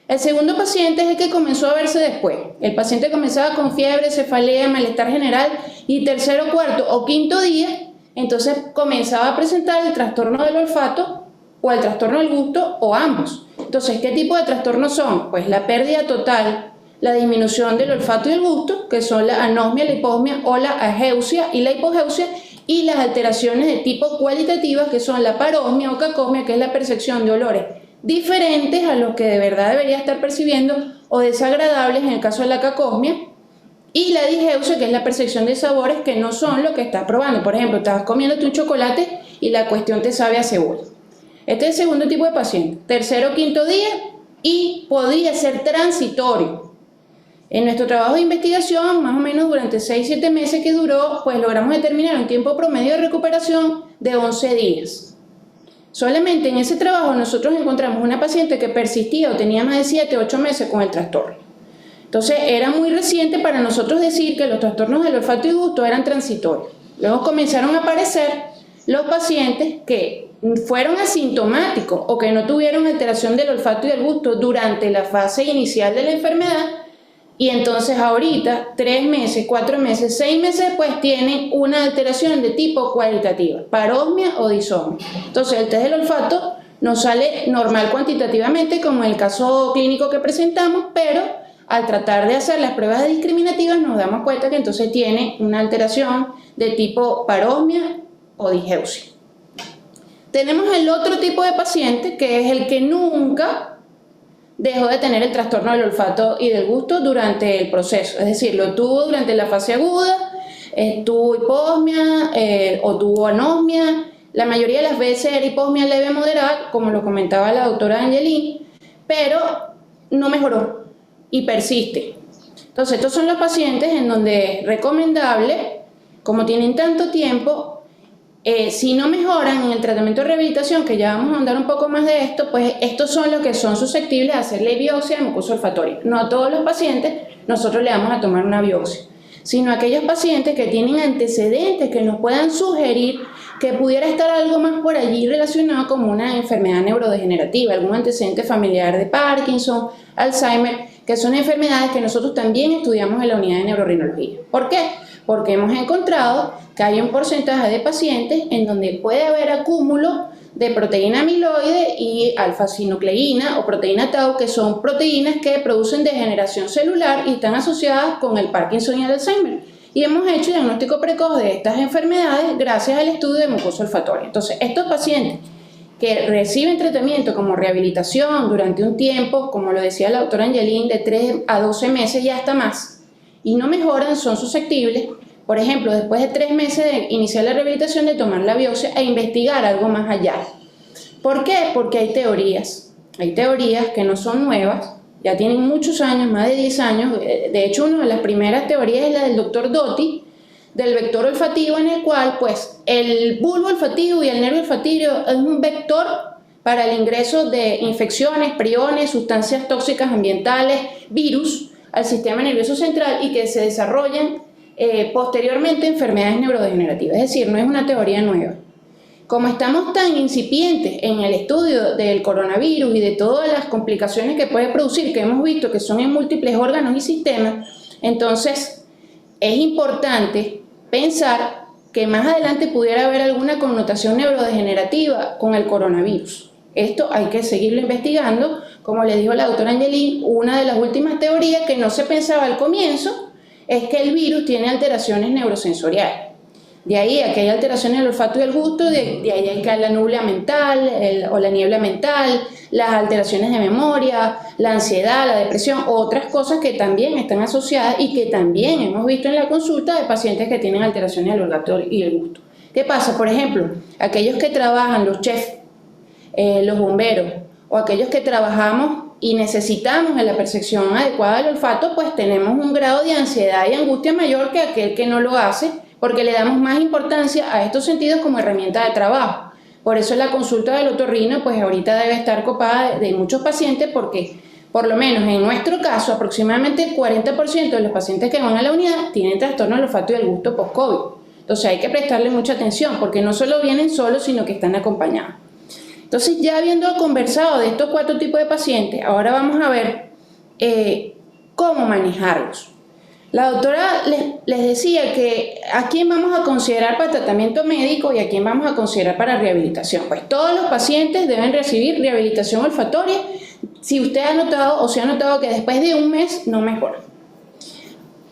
Speaker 2: El segundo paciente es el que comenzó a verse después. El paciente comenzaba con fiebre, cefalea, malestar general y tercero, cuarto o quinto día, entonces comenzaba a presentar el trastorno del olfato o el trastorno del gusto o ambos. Entonces, ¿qué tipo de trastornos son? Pues la pérdida total, la disminución del olfato y el gusto, que son la anosmia, la hiposmia o la ageusia y la hipogeusia, y las alteraciones de tipo cualitativas, que son la parosmia o cacosmia, que es la percepción de olores diferentes a los que de verdad debería estar percibiendo o desagradables en el caso de la cacosmia, y la digeusia, que es la percepción de sabores que no son lo que estás probando. Por ejemplo, estás comiéndote un chocolate y la cuestión te sabe a cebolla. Este es el segundo tipo de paciente, tercero o quinto día, y podría ser transitorio. En nuestro trabajo de investigación, más o menos durante 6-7 meses que duró, pues logramos determinar un tiempo promedio de recuperación de 11 días. Solamente en ese trabajo nosotros encontramos una paciente que persistía o tenía más de 7-8 meses con el trastorno. Entonces era muy reciente para nosotros decir que los trastornos del olfato y gusto eran transitorios. Luego comenzaron a aparecer los pacientes que fueron asintomáticos o que no tuvieron alteración del olfato y del gusto durante la fase inicial de la enfermedad. Y entonces ahorita, 3 meses, 4 meses, 6 meses después, tienen una alteración de tipo cualitativa, parosmia o disosmia. Entonces el test del olfato nos sale normal cuantitativamente, como en el caso clínico que presentamos, pero al tratar de hacer las pruebas discriminativas nos damos cuenta que entonces tiene una alteración de tipo parosmia o digeusia. Tenemos el otro tipo de paciente, que es el que nunca dejó de tener el trastorno del olfato y del gusto durante el proceso, es decir, lo tuvo durante la fase aguda, tuvo hiposmia o tuvo anosmia, la mayoría de las veces era hiposmia leve moderada, como lo comentaba la doctora Angelini, pero no mejoró y persiste. Entonces, estos son los pacientes en donde es recomendable, como tienen tanto tiempo, si no mejoran en el tratamiento de rehabilitación, que ya vamos a andar un poco más de esto, pues estos son los que son susceptibles a hacerle biopsia de mucosa olfatoria. No a todos los pacientes nosotros le vamos a tomar una biopsia, sino a aquellos pacientes que tienen antecedentes que nos puedan sugerir que pudiera estar algo más por allí relacionado con una enfermedad neurodegenerativa, algún antecedente familiar de Parkinson, Alzheimer, que son enfermedades que nosotros también estudiamos en la unidad de neurorrinología. ¿Por qué? Porque hemos encontrado que hay un porcentaje de pacientes en donde puede haber acúmulo de proteína amiloide y alfa-sinucleína o proteína tau, que son proteínas que producen degeneración celular y están asociadas con el Parkinson y el Alzheimer. Y hemos hecho diagnóstico precoz de estas enfermedades gracias al estudio de mucosa olfatoria. Entonces, estos pacientes que reciben tratamiento como rehabilitación durante un tiempo, como lo decía la doctora Angelini, de 3 a 12 meses y hasta más, y no mejoran, son susceptibles, por ejemplo, después de 3 meses de iniciar la rehabilitación, de tomar la biopsia e investigar algo más allá. ¿Por qué? Porque hay teorías que no son nuevas, ya tienen muchos años, más de 10 años, de hecho una de las primeras teorías es la del doctor Doty, del vector olfativo, en el cual pues el bulbo olfativo y el nervio olfativo es un vector para el ingreso de infecciones, priones, sustancias tóxicas ambientales, virus, al sistema nervioso central y que se desarrollan posteriormente enfermedades neurodegenerativas. Es decir, no es una teoría nueva. Como estamos tan incipientes en el estudio del coronavirus y de todas las complicaciones que puede producir, que hemos visto que son en múltiples órganos y sistemas, entonces es importante pensar que más adelante pudiera haber alguna connotación neurodegenerativa con el coronavirus. Esto hay que seguirlo investigando. Como le dijo la doctora Angelini, una de las últimas teorías que no se pensaba al comienzo es que el virus tiene alteraciones neurosensoriales. De ahí a que hay alteraciones del olfato y del gusto, de ahí a que hay la nubla mental o la niebla mental, las alteraciones de memoria, la ansiedad, la depresión, otras cosas que también están asociadas y que también hemos visto en la consulta de pacientes que tienen alteraciones del olfato y del gusto. ¿Qué pasa? Por ejemplo, aquellos que trabajan, los chefs, los bomberos, o aquellos que trabajamos y necesitamos en la percepción adecuada del olfato, pues tenemos un grado de ansiedad y angustia mayor que aquel que no lo hace, porque le damos más importancia a estos sentidos como herramienta de trabajo. Por eso la consulta del otorrino, pues ahorita debe estar copada de muchos pacientes, porque por lo menos en nuestro caso, aproximadamente el 40% de los pacientes que van a la unidad tienen trastorno del olfato y del gusto post-COVID. Entonces hay que prestarle mucha atención, porque no solo vienen solos, sino que están acompañados. Entonces, ya habiendo conversado de estos 4 tipos de pacientes, ahora vamos a ver cómo manejarlos. La doctora les decía que a quién vamos a considerar para tratamiento médico y a quién vamos a considerar para rehabilitación. Pues todos los pacientes deben recibir rehabilitación olfatoria si usted ha notado o se ha notado que después de un mes no mejora.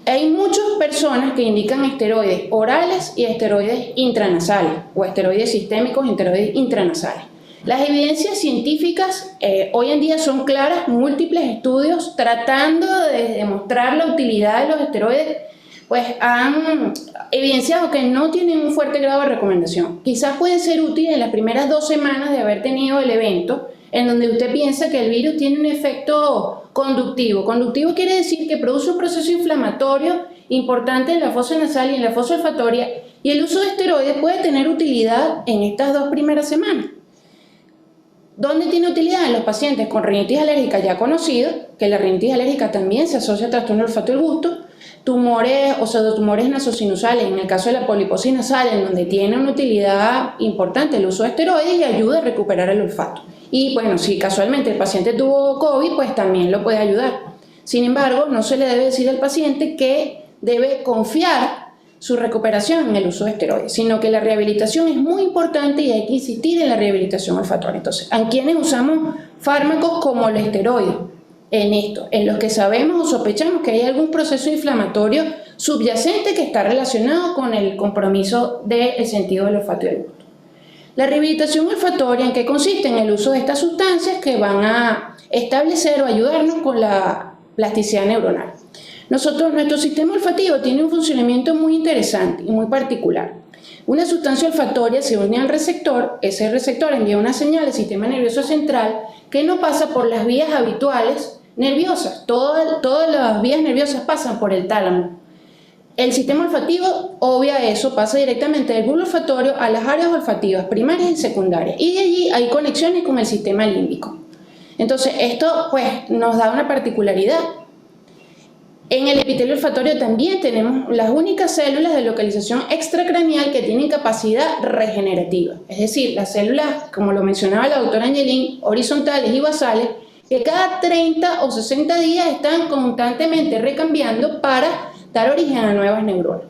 Speaker 2: Hay muchas personas que indican esteroides orales y esteroides intranasales, o esteroides sistémicos y esteroides intranasales. Las evidencias científicas hoy en día son claras, múltiples estudios tratando de demostrar la utilidad de los esteroides, pues han evidenciado que no tienen un fuerte grado de recomendación. Quizás puede ser útil en las primeras 2 semanas de haber tenido el evento, en donde usted piensa que el virus tiene un efecto conductivo. Conductivo quiere decir que produce un proceso inflamatorio importante en la fosa nasal y en la fosa olfatoria, y el uso de esteroides puede tener utilidad en estas 2 primeras semanas. ¿Dónde tiene utilidad? En los pacientes con rinitis alérgica ya conocido, que la rinitis alérgica también se asocia a trastorno del olfato y el gusto, tumores o pseudotumores nasosinusales, en el caso de la poliposis nasal, en donde tiene una utilidad importante el uso de esteroides y ayuda a recuperar el olfato. Y bueno, si casualmente el paciente tuvo COVID, pues también lo puede ayudar. Sin embargo, no se le debe decir al paciente que debe confiar su recuperación en el uso de esteroides, sino que la rehabilitación es muy importante y hay que insistir en la rehabilitación olfatoria. Entonces, ¿a quiénes usamos fármacos como el esteroide? En esto, en los que sabemos o sospechamos que hay algún proceso inflamatorio subyacente que está relacionado con el compromiso del sentido del olfato y del gusto. La rehabilitación olfatoria, ¿en qué consiste? En el uso de estas sustancias que van a establecer o ayudarnos con la plasticidad neuronal. Nuestro sistema olfativo tiene un funcionamiento muy interesante y muy particular. Una sustancia olfatoria se une al receptor, ese receptor envía una señal al sistema nervioso central que no pasa por las vías habituales nerviosas. Todas las vías nerviosas pasan por el tálamo. El sistema olfativo obvia eso, pasa directamente del bulbo olfatorio a las áreas olfativas primarias y secundarias, y de allí hay conexiones con el sistema límbico. Entonces esto pues nos da una particularidad. En el epitelio olfatorio también tenemos las únicas células de localización extracraneal que tienen capacidad regenerativa. Es decir, las células, como lo mencionaba la doctora Angelín, horizontales y basales, que cada 30 o 60 días están constantemente recambiando para dar origen a nuevas neuronas.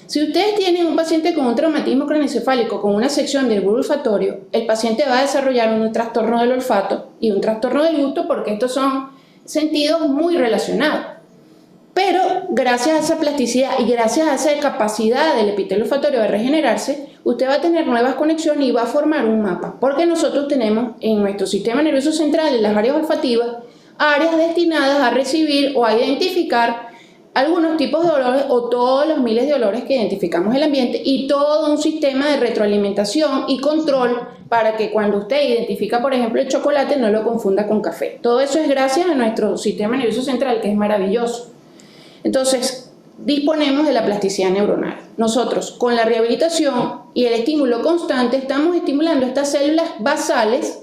Speaker 2: Si ustedes tienen un paciente con un traumatismo craneoencefálico con una sección del bulbo olfatorio, el paciente va a desarrollar un trastorno del olfato y un trastorno del gusto, porque estos son sentidos muy relacionados. Pero gracias a esa plasticidad y gracias a esa capacidad del epitelio olfatorio de regenerarse, usted va a tener nuevas conexiones y va a formar un mapa, porque nosotros tenemos en nuestro sistema nervioso central, en las áreas olfativas, áreas destinadas a recibir o a identificar algunos tipos de olores o todos los miles de olores que identificamos en el ambiente, y todo un sistema de retroalimentación y control para que cuando usted identifica, por ejemplo, el chocolate, no lo confunda con café. Todo eso es gracias a nuestro sistema nervioso central, que es maravilloso. Entonces, disponemos de la plasticidad neuronal. Nosotros, con la rehabilitación y el estímulo constante, estamos estimulando estas células basales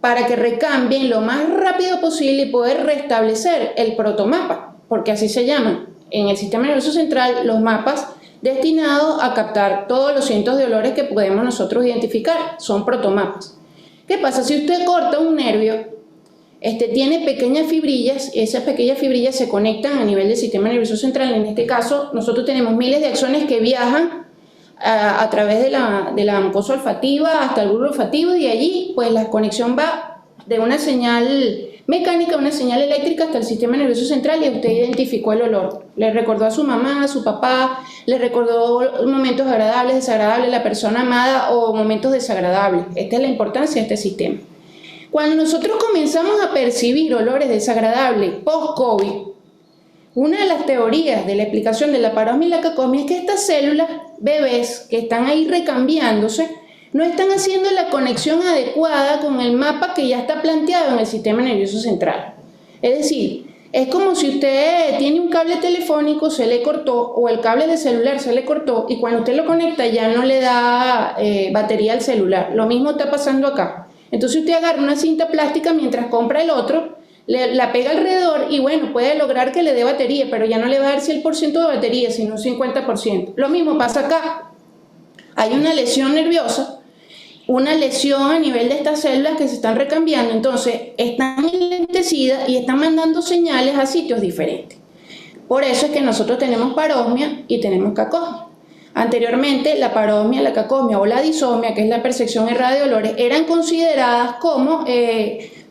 Speaker 2: para que recambien lo más rápido posible y poder restablecer el protomapa, porque así se llaman en el sistema nervioso central los mapas destinados a captar todos los cientos de olores que podemos nosotros identificar, son protomapas. ¿Qué pasa? Si usted corta un nervio, tiene pequeñas fibrillas, esas pequeñas fibrillas se conectan a nivel del sistema nervioso central. En este caso, nosotros tenemos miles de axones que viajan a través de la mucosa olfativa hasta el bulbo olfativo, y de allí pues la conexión va de una señal mecánica a una señal eléctrica hasta el sistema nervioso central, y usted identificó el olor. Le recordó a su mamá, a su papá, le recordó momentos agradables, desagradables, la persona amada o momentos desagradables. Esta es la importancia de este sistema. Cuando nosotros comenzamos a percibir olores desagradables post-COVID, Una de las teorías de la explicación de la parosmia y la cacosmia es que estas células bebés que están ahí recambiándose no están haciendo la conexión adecuada con el mapa que ya está planteado en el sistema nervioso central. Es decir, es como si usted tiene un cable telefónico, se le cortó, o el cable de celular se le cortó, y cuando usted lo conecta ya no le da batería al celular. Lo mismo está pasando acá. Entonces usted agarra una cinta plástica mientras compra el otro, la pega alrededor y bueno, puede lograr que le dé batería, pero ya no le va a dar 100% de batería, sino un 50%. Lo mismo pasa acá. Hay una lesión nerviosa, una lesión a nivel de estas células que se están recambiando, entonces están enlentecidas y están mandando señales a sitios diferentes. Por eso es que nosotros tenemos parosmia y tenemos cacosmia. Anteriormente, la parosmia, la cacosmia o la disosmia, que es la percepción errada de olores, eran consideradas como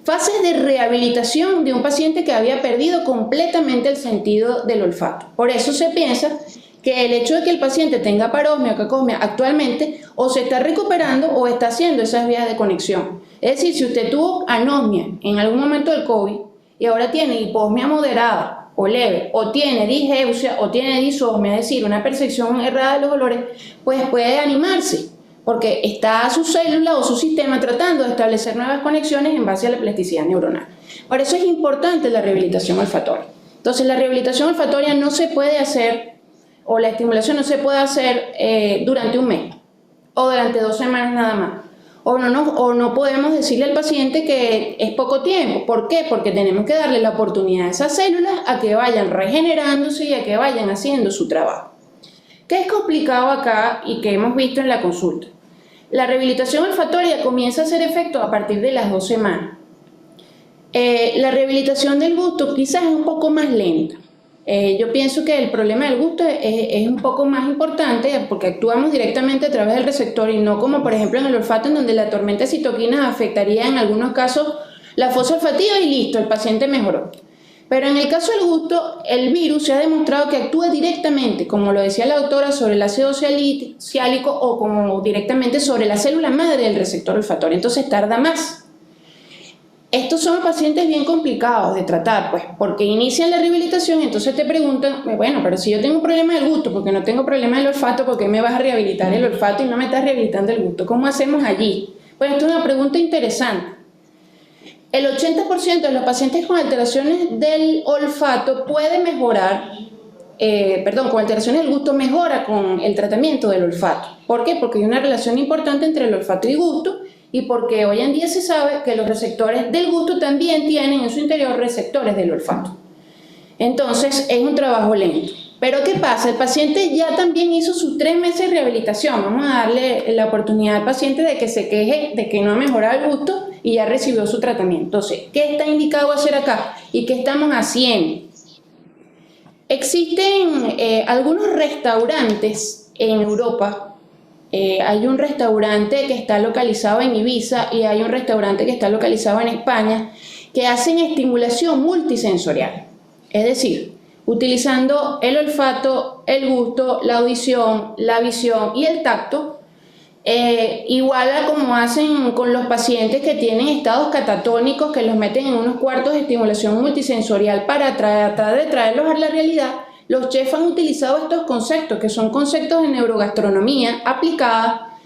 Speaker 2: fases de rehabilitación de un paciente que había perdido completamente el sentido del olfato. Por eso se piensa que el hecho de que el paciente tenga parosmia o cacosmia actualmente o se está recuperando o está haciendo esas vías de conexión. Es decir, si usted tuvo anosmia en algún momento del COVID y ahora tiene hiposmia moderada o leve, o tiene disgeusia o tiene disosmia, es decir, una percepción errada de los olores, pues puede animarse, porque está su célula o su sistema tratando de establecer nuevas conexiones en base a la plasticidad neuronal. Por eso es importante la rehabilitación olfatoria. Entonces, la rehabilitación olfatoria no se puede hacer, o la estimulación no se puede hacer durante un mes, o durante 2 semanas nada más. O no podemos decirle al paciente que es poco tiempo. ¿Por qué? Porque tenemos que darle la oportunidad a esas células a que vayan regenerándose y a que vayan haciendo su trabajo. ¿Qué es complicado acá y que hemos visto en la consulta? La rehabilitación olfatoria comienza a hacer efecto a partir de las 2 semanas. La rehabilitación del gusto quizás es un poco más lenta. Yo pienso que el problema del gusto es un poco más importante porque actuamos directamente a través del receptor y no como por ejemplo en el olfato, en donde la tormenta de citoquinas afectaría en algunos casos la fosa olfativa y listo, el paciente mejoró. Pero en el caso del gusto, el virus se ha demostrado que actúa directamente, como lo decía la doctora, sobre el ácido siálico o como directamente sobre la célula madre del receptor olfatorio, entonces tarda más. Estos son pacientes bien complicados de tratar, pues, porque inician la rehabilitación y entonces te preguntan, bueno, pero si yo tengo un problema del gusto, porque no tengo problema del olfato, ¿por qué me vas a rehabilitar el olfato y no me estás rehabilitando el gusto? ¿Cómo hacemos allí? Pues esto es una pregunta interesante. El 80% de los pacientes con alteraciones del olfato puede mejorar, con alteraciones del gusto mejora con el tratamiento del olfato. ¿Por qué? Porque hay una relación importante entre el olfato y gusto, y porque hoy en día se sabe que los receptores del gusto también tienen en su interior receptores del olfato. Entonces es un trabajo lento. Pero ¿qué pasa? El paciente ya también hizo sus 3 meses de rehabilitación. Vamos a darle la oportunidad al paciente de que se queje de que no ha mejorado el gusto y ya recibió su tratamiento. Entonces, ¿qué está indicado hacer acá? ¿Y qué estamos haciendo? Existen algunos restaurantes en Europa. Hay un restaurante que está localizado en Ibiza y hay un restaurante que está localizado en España que hacen estimulación multisensorial, es decir, utilizando el olfato, el gusto, la audición, la visión y el tacto, igual a como hacen con los pacientes que tienen estados catatónicos, que los meten en unos cuartos de estimulación multisensorial para tratar de traerlos a la realidad. Los chefs han utilizado estos conceptos, que son conceptos de neurogastronomía aplicada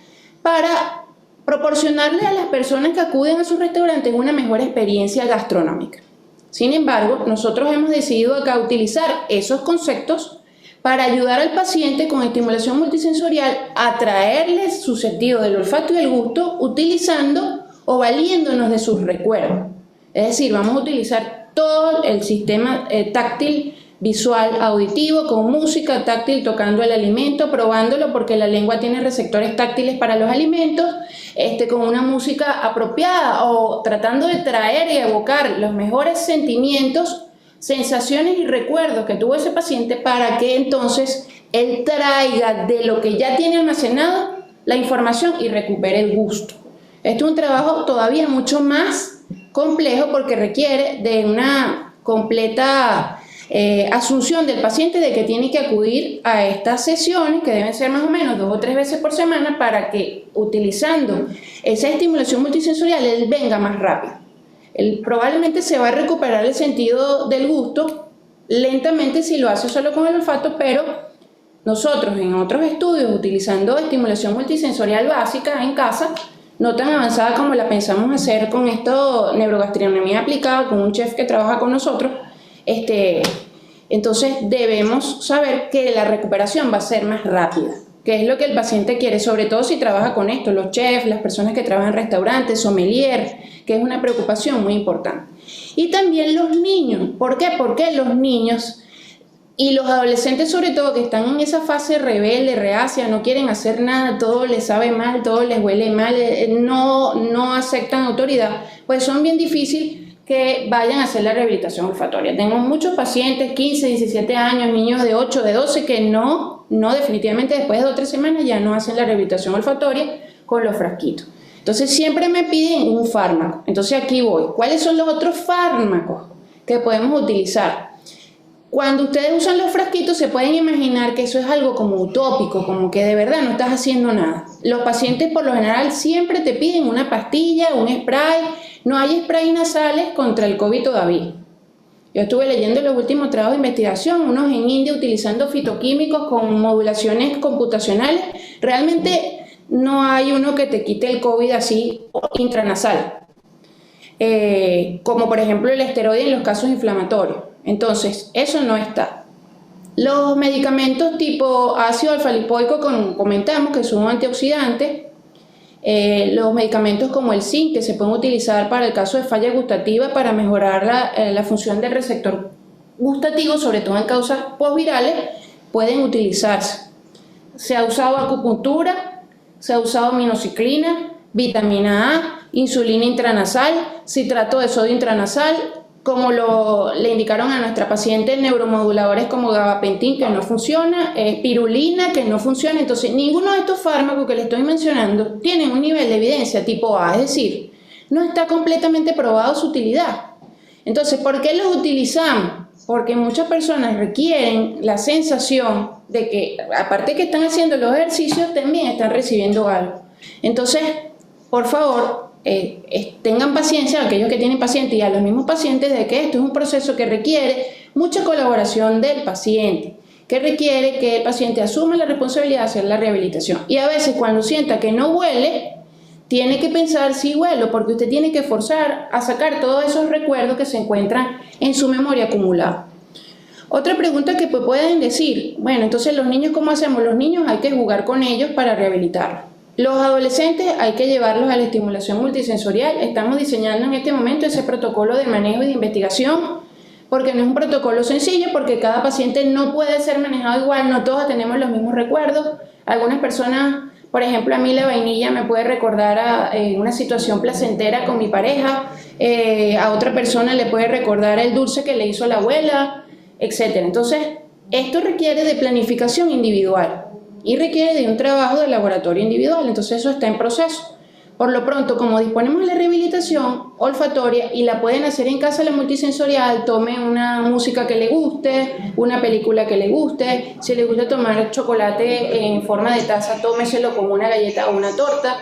Speaker 2: para proporcionarle a las personas que acuden a sus restaurantes una mejor experiencia gastronómica. Sin embargo, nosotros hemos decidido acá utilizar esos conceptos para ayudar al paciente con estimulación multisensorial a traerle su sentido del olfato y el gusto utilizando o valiéndonos de sus recuerdos. Es decir, vamos a utilizar todo el sistema táctil, visual, auditivo, con música táctil, tocando el alimento, probándolo porque la lengua tiene receptores táctiles para los alimentos, con una música apropiada o tratando de traer y evocar los mejores sentimientos, sensaciones y recuerdos que tuvo ese paciente para que entonces él traiga de lo que ya tiene almacenado la información y recupere el gusto. Esto es un trabajo todavía mucho más complejo porque requiere de una completa asunción del paciente de que tiene que acudir a estas sesiones, que deben ser más o menos 2 o 3 veces por semana, para que utilizando esa estimulación multisensorial él venga más rápido. Él probablemente se va a recuperar el sentido del gusto lentamente si lo hace solo con el olfato, pero nosotros en otros estudios, utilizando estimulación multisensorial básica en casa, no tan avanzada como la pensamos hacer con esto, neurogastronomía aplicada, con un chef que trabaja con nosotros, entonces debemos saber que la recuperación va a ser más rápida, que es lo que el paciente quiere, sobre todo si trabaja con esto, los chefs, las personas que trabajan en restaurantes, sommelier, que es una preocupación muy importante. Y también los niños. ¿Por qué? Porque los niños y los adolescentes sobre todo que están en esa fase rebelde, reacia, no quieren hacer nada, todo les sabe mal, todo les huele mal, no aceptan autoridad, pues son bien difíciles que vayan a hacer la rehabilitación olfatoria. Tengo muchos pacientes, 15, 17 años, niños de 8, de 12, que no definitivamente después de 2 o 3 semanas ya no hacen la rehabilitación olfatoria con los frasquitos. Entonces siempre me piden un fármaco. Entonces aquí voy. ¿Cuáles son los otros fármacos que podemos utilizar? Cuando ustedes usan los frasquitos se pueden imaginar que eso es algo como utópico, como que de verdad no estás haciendo nada. Los pacientes por lo general siempre te piden una pastilla, un spray. No hay spray nasales contra el COVID todavía. Yo estuve leyendo los últimos trabajos de investigación, unos en India utilizando fitoquímicos con modulaciones computacionales. Realmente no hay uno que te quite el COVID así intranasal, como por ejemplo el esteroide en los casos inflamatorios. Entonces, eso no está. Los medicamentos tipo ácido alfa-lipoico, como comentamos, que son antioxidantes, los medicamentos como el zinc, que se pueden utilizar para el caso de falla gustativa para mejorar la función del receptor gustativo, sobre todo en causas postvirales, pueden utilizarse. Se ha usado acupuntura, se ha usado minociclina, vitamina A, insulina intranasal, citrato de sodio intranasal, como le indicaron a nuestra paciente, neuromoduladores como gabapentin, que no funciona, espirulina, que no funciona. Entonces, ninguno de estos fármacos que les estoy mencionando tienen un nivel de evidencia tipo A, es decir, no está completamente probado su utilidad. Entonces, ¿por qué los utilizamos? Porque muchas personas requieren la sensación de que, aparte que están haciendo los ejercicios, también están recibiendo algo. Entonces, por favor, tengan paciencia, aquellos que tienen pacientes y a los mismos pacientes, de que esto es un proceso que requiere mucha colaboración del paciente, que requiere que el paciente asuma la responsabilidad de hacer la rehabilitación. Y a veces cuando sienta que no huele, tiene que pensar si huelo, porque usted tiene que forzar a sacar todos esos recuerdos que se encuentran en su memoria acumulada. Otra pregunta que pueden decir, bueno, entonces los niños, ¿cómo hacemos? Los niños hay que jugar con ellos para rehabilitarlos. Los adolescentes hay que llevarlos a la estimulación multisensorial. Estamos diseñando en este momento ese protocolo de manejo y de investigación, porque no es un protocolo sencillo, porque cada paciente no puede ser manejado igual, no todos tenemos los mismos recuerdos. Algunas personas, por ejemplo, a mí la vainilla me puede recordar a una situación placentera con mi pareja, a otra persona le puede recordar el dulce que le hizo la abuela, etc. Entonces, esto requiere de planificación individual y requiere de un trabajo de laboratorio individual, entonces eso está en proceso. Por lo pronto, como disponemos de la rehabilitación olfatoria y la pueden hacer en casa la multisensorial, tome una música que le guste, una película que le guste, si le gusta tomar chocolate en forma de taza, tómeselo como una galleta o una torta,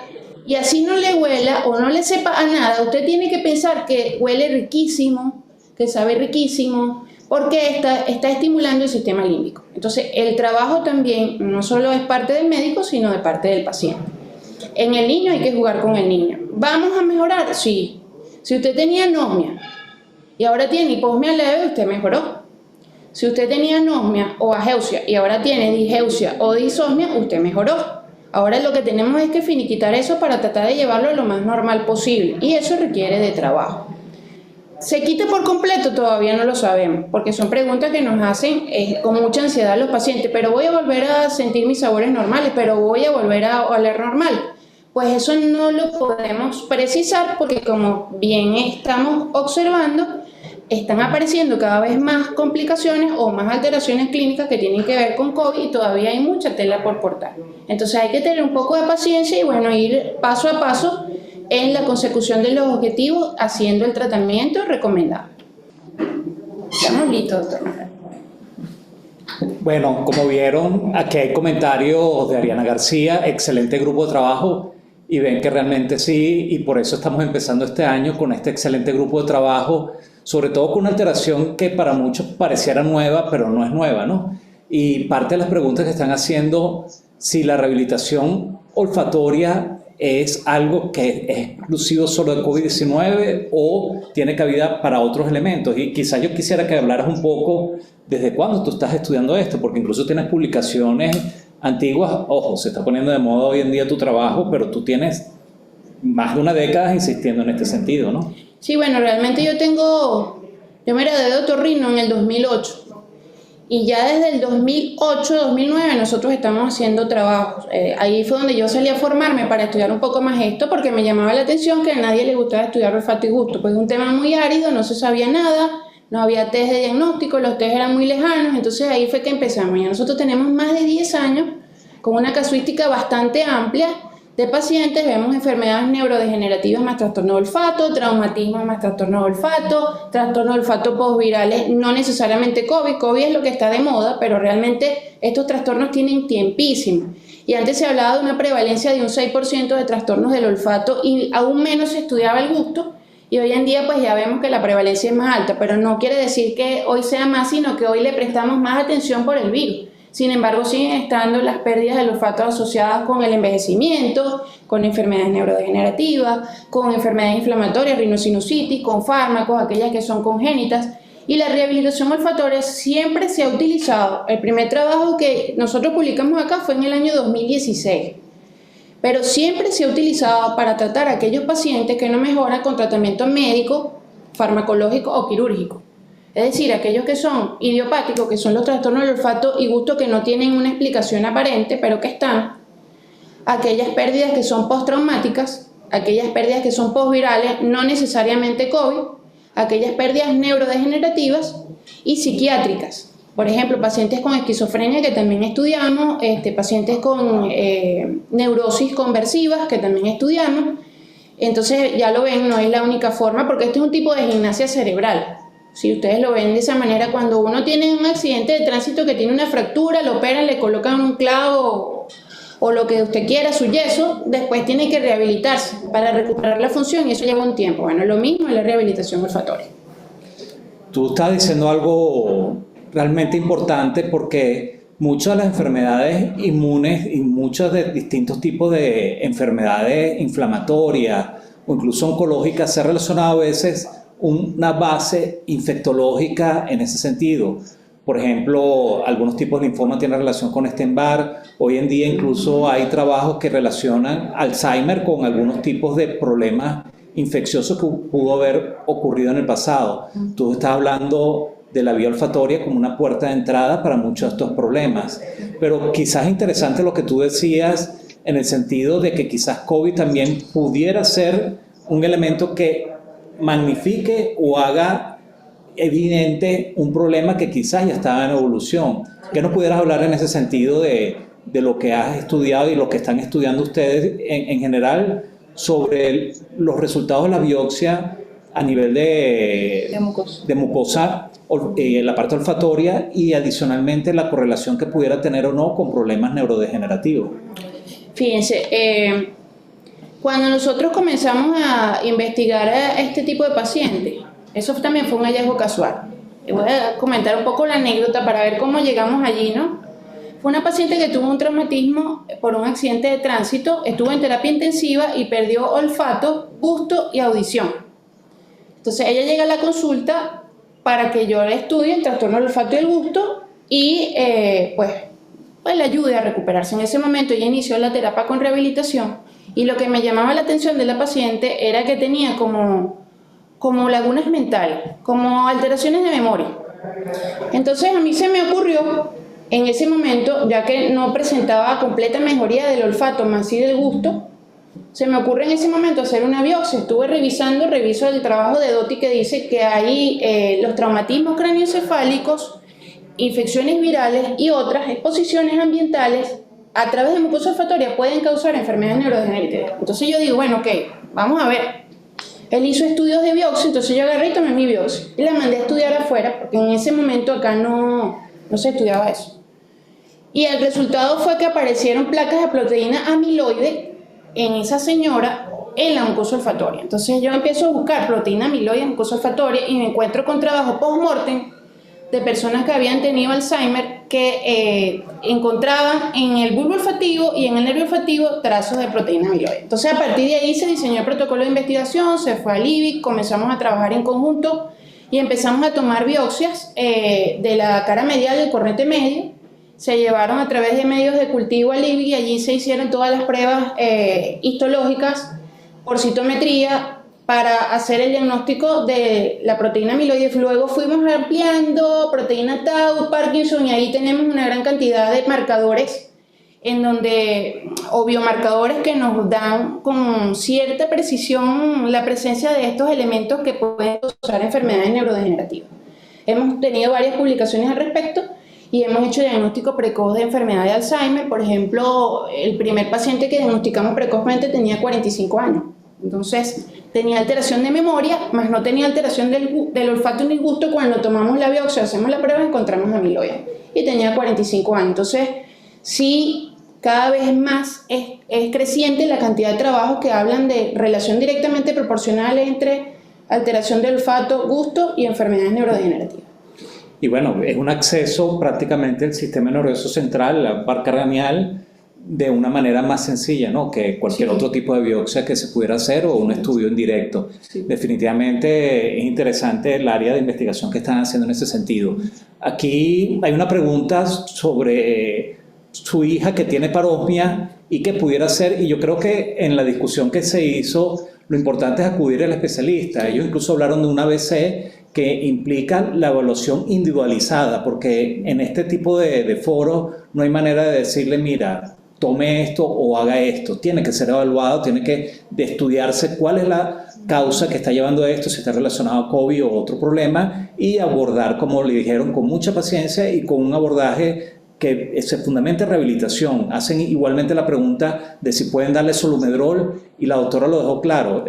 Speaker 2: y así no le huela o no le sepa a nada, usted tiene que pensar que huele riquísimo, que sabe riquísimo, porque está estimulando el sistema límbico. Entonces, el trabajo también no solo es parte del médico, sino de parte del paciente. En el niño hay que jugar con el niño. ¿Vamos a mejorar? Sí. Si usted tenía anosmia y ahora tiene hiposmia leve, usted mejoró. Si usted tenía anosmia o ageusia y ahora tiene digeusia o disosmia, usted mejoró. Ahora lo que tenemos es que finiquitar eso para tratar de llevarlo lo más normal posible, y eso requiere de trabajo. ¿Se quita por completo? Todavía no lo sabemos, porque son preguntas que nos hacen con mucha ansiedad los pacientes. Pero voy a volver a sentir mis sabores normales, pero voy a volver a oler normal. Pues eso no lo podemos precisar, porque como bien estamos observando, están apareciendo cada vez más complicaciones o más alteraciones clínicas que tienen que ver con COVID y todavía hay mucha tela por cortar. Entonces hay que tener un poco de paciencia y bueno, ir paso a paso en la consecución de los objetivos, haciendo el tratamiento recomendado. Estamos listos, doctor Manuel.
Speaker 1: Bueno, como vieron, aquí hay comentarios de Ariana García, excelente grupo de trabajo. y ven que realmente sí, y por eso estamos empezando este año con este excelente grupo de trabajo, sobre todo con una alteración que para muchos pareciera nueva, pero no es nueva, ¿no? Y parte de las preguntas que están haciendo, si la rehabilitación olfatoria es algo que es exclusivo solo de COVID-19 o tiene cabida para otros elementos. Y quizás yo quisiera que hablaras un poco desde cuándo tú estás estudiando esto, porque incluso tienes publicaciones antiguas. Ojo, se está poniendo de moda hoy en día tu trabajo, pero tú tienes más de una década insistiendo en este sentido, ¿no?
Speaker 2: Sí, bueno, realmente yo me gradué de otorrino en el 2008 y ya desde el 2008-2009 nosotros estamos haciendo trabajos. Ahí fue donde yo salí a formarme para estudiar un poco más esto porque me llamaba la atención que a nadie le gustaba estudiar olfato y gusto, pues es un tema muy árido, no se sabía nada, no había test de diagnóstico, los test eran muy lejanos, entonces ahí fue que empezamos. Ya nosotros tenemos más de 10 años con una casuística bastante amplia de pacientes, vemos enfermedades neurodegenerativas más trastorno de olfato, traumatismo más trastorno de olfato, trastorno de olfato postvirales, no necesariamente COVID. COVID es lo que está de moda, pero realmente estos trastornos tienen tiempísimo. Y antes se hablaba de una prevalencia de un 6% de trastornos del olfato y aún menos se estudiaba el gusto. Y hoy en día pues ya vemos que la prevalencia es más alta, pero no quiere decir que hoy sea más, sino que hoy le prestamos más atención por el virus. Sin embargo, siguen estando las pérdidas del olfato asociadas con el envejecimiento, con enfermedades neurodegenerativas, con enfermedades inflamatorias, rinosinusitis, con fármacos, aquellas que son congénitas. Y la rehabilitación olfatoria siempre se ha utilizado. El primer trabajo que nosotros publicamos acá fue en el año 2016. Pero siempre se ha utilizado para tratar a aquellos pacientes que no mejoran con tratamiento médico, farmacológico o quirúrgico. Es decir, aquellos que son idiopáticos, que son los trastornos del olfato y gusto que no tienen una explicación aparente, pero que están. Aquellas pérdidas que son postraumáticas, aquellas pérdidas que son postvirales, no necesariamente COVID, aquellas pérdidas neurodegenerativas y psiquiátricas. Por ejemplo, pacientes con esquizofrenia que también estudiamos, pacientes con neurosis conversivas que también estudiamos. Entonces ya lo ven, no es la única forma porque este es un tipo de gimnasia cerebral. Si ustedes lo ven de esa manera, cuando uno tiene un accidente de tránsito que tiene una fractura, lo operan, le colocan un clavo o lo que usted quiera, su yeso, después tiene que rehabilitarse para recuperar la función y eso lleva un tiempo. Bueno, lo mismo es la rehabilitación olfatoria.
Speaker 1: Tú estás diciendo algo realmente importante porque muchas de las enfermedades inmunes y muchos de distintos tipos de enfermedades inflamatorias o incluso oncológicas se han relacionado a veces una base infectológica en ese sentido. Por ejemplo, algunos tipos de linfoma tienen relación con Epstein-Barr. Hoy en día incluso hay trabajos que relacionan Alzheimer con algunos tipos de problemas infecciosos que pudo haber ocurrido en el pasado. Tú estás hablando de la vía olfatoria como una puerta de entrada para muchos de estos problemas. Pero quizás es interesante lo que tú decías en el sentido de que quizás COVID también pudiera ser un elemento que magnifique o haga evidente un problema que quizás ya estaba en evolución. ¿Qué nos pudieras hablar en ese sentido de lo que has estudiado y lo que están estudiando ustedes en general sobre los resultados de la biopsia a nivel de mucosa, la parte olfatoria y adicionalmente la correlación que pudiera tener o no con problemas neurodegenerativos?
Speaker 2: Fíjense, cuando nosotros comenzamos a investigar a este tipo de pacientes, eso también fue un hallazgo casual. Les voy a comentar un poco la anécdota para ver cómo llegamos allí, ¿no? Fue una paciente que tuvo un traumatismo por un accidente de tránsito, estuvo en terapia intensiva y perdió olfato, gusto y audición. Entonces ella llega a la consulta para que yo le estudie el trastorno del olfato y el gusto y pues le ayude a recuperarse. En ese momento ella inició la terapia con rehabilitación. Y lo que me llamaba la atención de la paciente era que tenía como lagunas mentales, como alteraciones de memoria. Entonces a mí se me ocurrió en ese momento, ya que no presentaba completa mejoría del olfato, más sí del gusto, se me ocurre en ese momento hacer una biopsia. Estuve reviso el trabajo de Doty que dice que hay los traumatismos craneoencefálicos, infecciones virales y otras exposiciones ambientales a través de mucosa olfatoria pueden causar enfermedades neurodegenerativas. Entonces yo digo, bueno, ok, vamos a ver. Él hizo estudios de biopsia, entonces yo agarré y tomé mi biopsia y la mandé a estudiar afuera, porque en ese momento acá no se estudiaba eso. Y el resultado fue que aparecieron placas de proteína amiloide en esa señora en la mucosa olfatoria. Entonces yo empiezo a buscar proteína amiloide en mucosa olfatoria y me encuentro con trabajo post-mortem de personas que habían tenido Alzheimer que encontraban en el bulbo olfativo y en el nervio olfativo trazos de proteína amiloide. Entonces a partir de ahí se diseñó el protocolo de investigación, se fue al IBIC, comenzamos a trabajar en conjunto y empezamos a tomar biopsias de la cara medial del cornete medio. Se llevaron a través de medios de cultivo al IBIC y allí se hicieron todas las pruebas histológicas por citometría para hacer el diagnóstico de la proteína amiloide. Luego fuimos ampliando proteína tau, Parkinson, y ahí tenemos una gran cantidad de marcadores o biomarcadores que nos dan con cierta precisión la presencia de estos elementos que pueden causar enfermedades neurodegenerativas. Hemos tenido varias publicaciones al respecto y hemos hecho diagnóstico precoz de enfermedad de Alzheimer. Por ejemplo, el primer paciente que diagnosticamos precozmente tenía 45 años. Entonces, tenía alteración de memoria, más no tenía alteración del olfato ni gusto. Cuando tomamos la biopsia, hacemos la prueba, encontramos amiloide. Y tenía 45 años. Entonces, sí, cada vez más es creciente la cantidad de trabajos que hablan de relación directamente proporcional entre alteración del olfato, gusto y enfermedades neurodegenerativas.
Speaker 1: Y bueno, es un acceso prácticamente al sistema nervioso central, la barca craneal, de una manera más sencilla, ¿no?, que cualquier otro tipo de biopsia que se pudiera hacer o un estudio en directo. Definitivamente es interesante el área de investigación que están haciendo en ese sentido. Aquí hay una pregunta sobre su hija que tiene parosmia y que pudiera ser, y yo creo que en la discusión que se hizo, lo importante es acudir al especialista. Ellos incluso hablaron de un ABC que implica la evaluación individualizada, porque en este tipo de foros no hay manera de decirle, mira, tome esto o haga esto. Tiene que ser evaluado, tiene que estudiarse cuál es la causa que está llevando a esto, si está relacionado a COVID o otro problema, y abordar, como le dijeron, con mucha paciencia y con un abordaje que se fundamenta en rehabilitación. Hacen igualmente la pregunta de si pueden darle Solumedrol y la doctora lo dejó claro.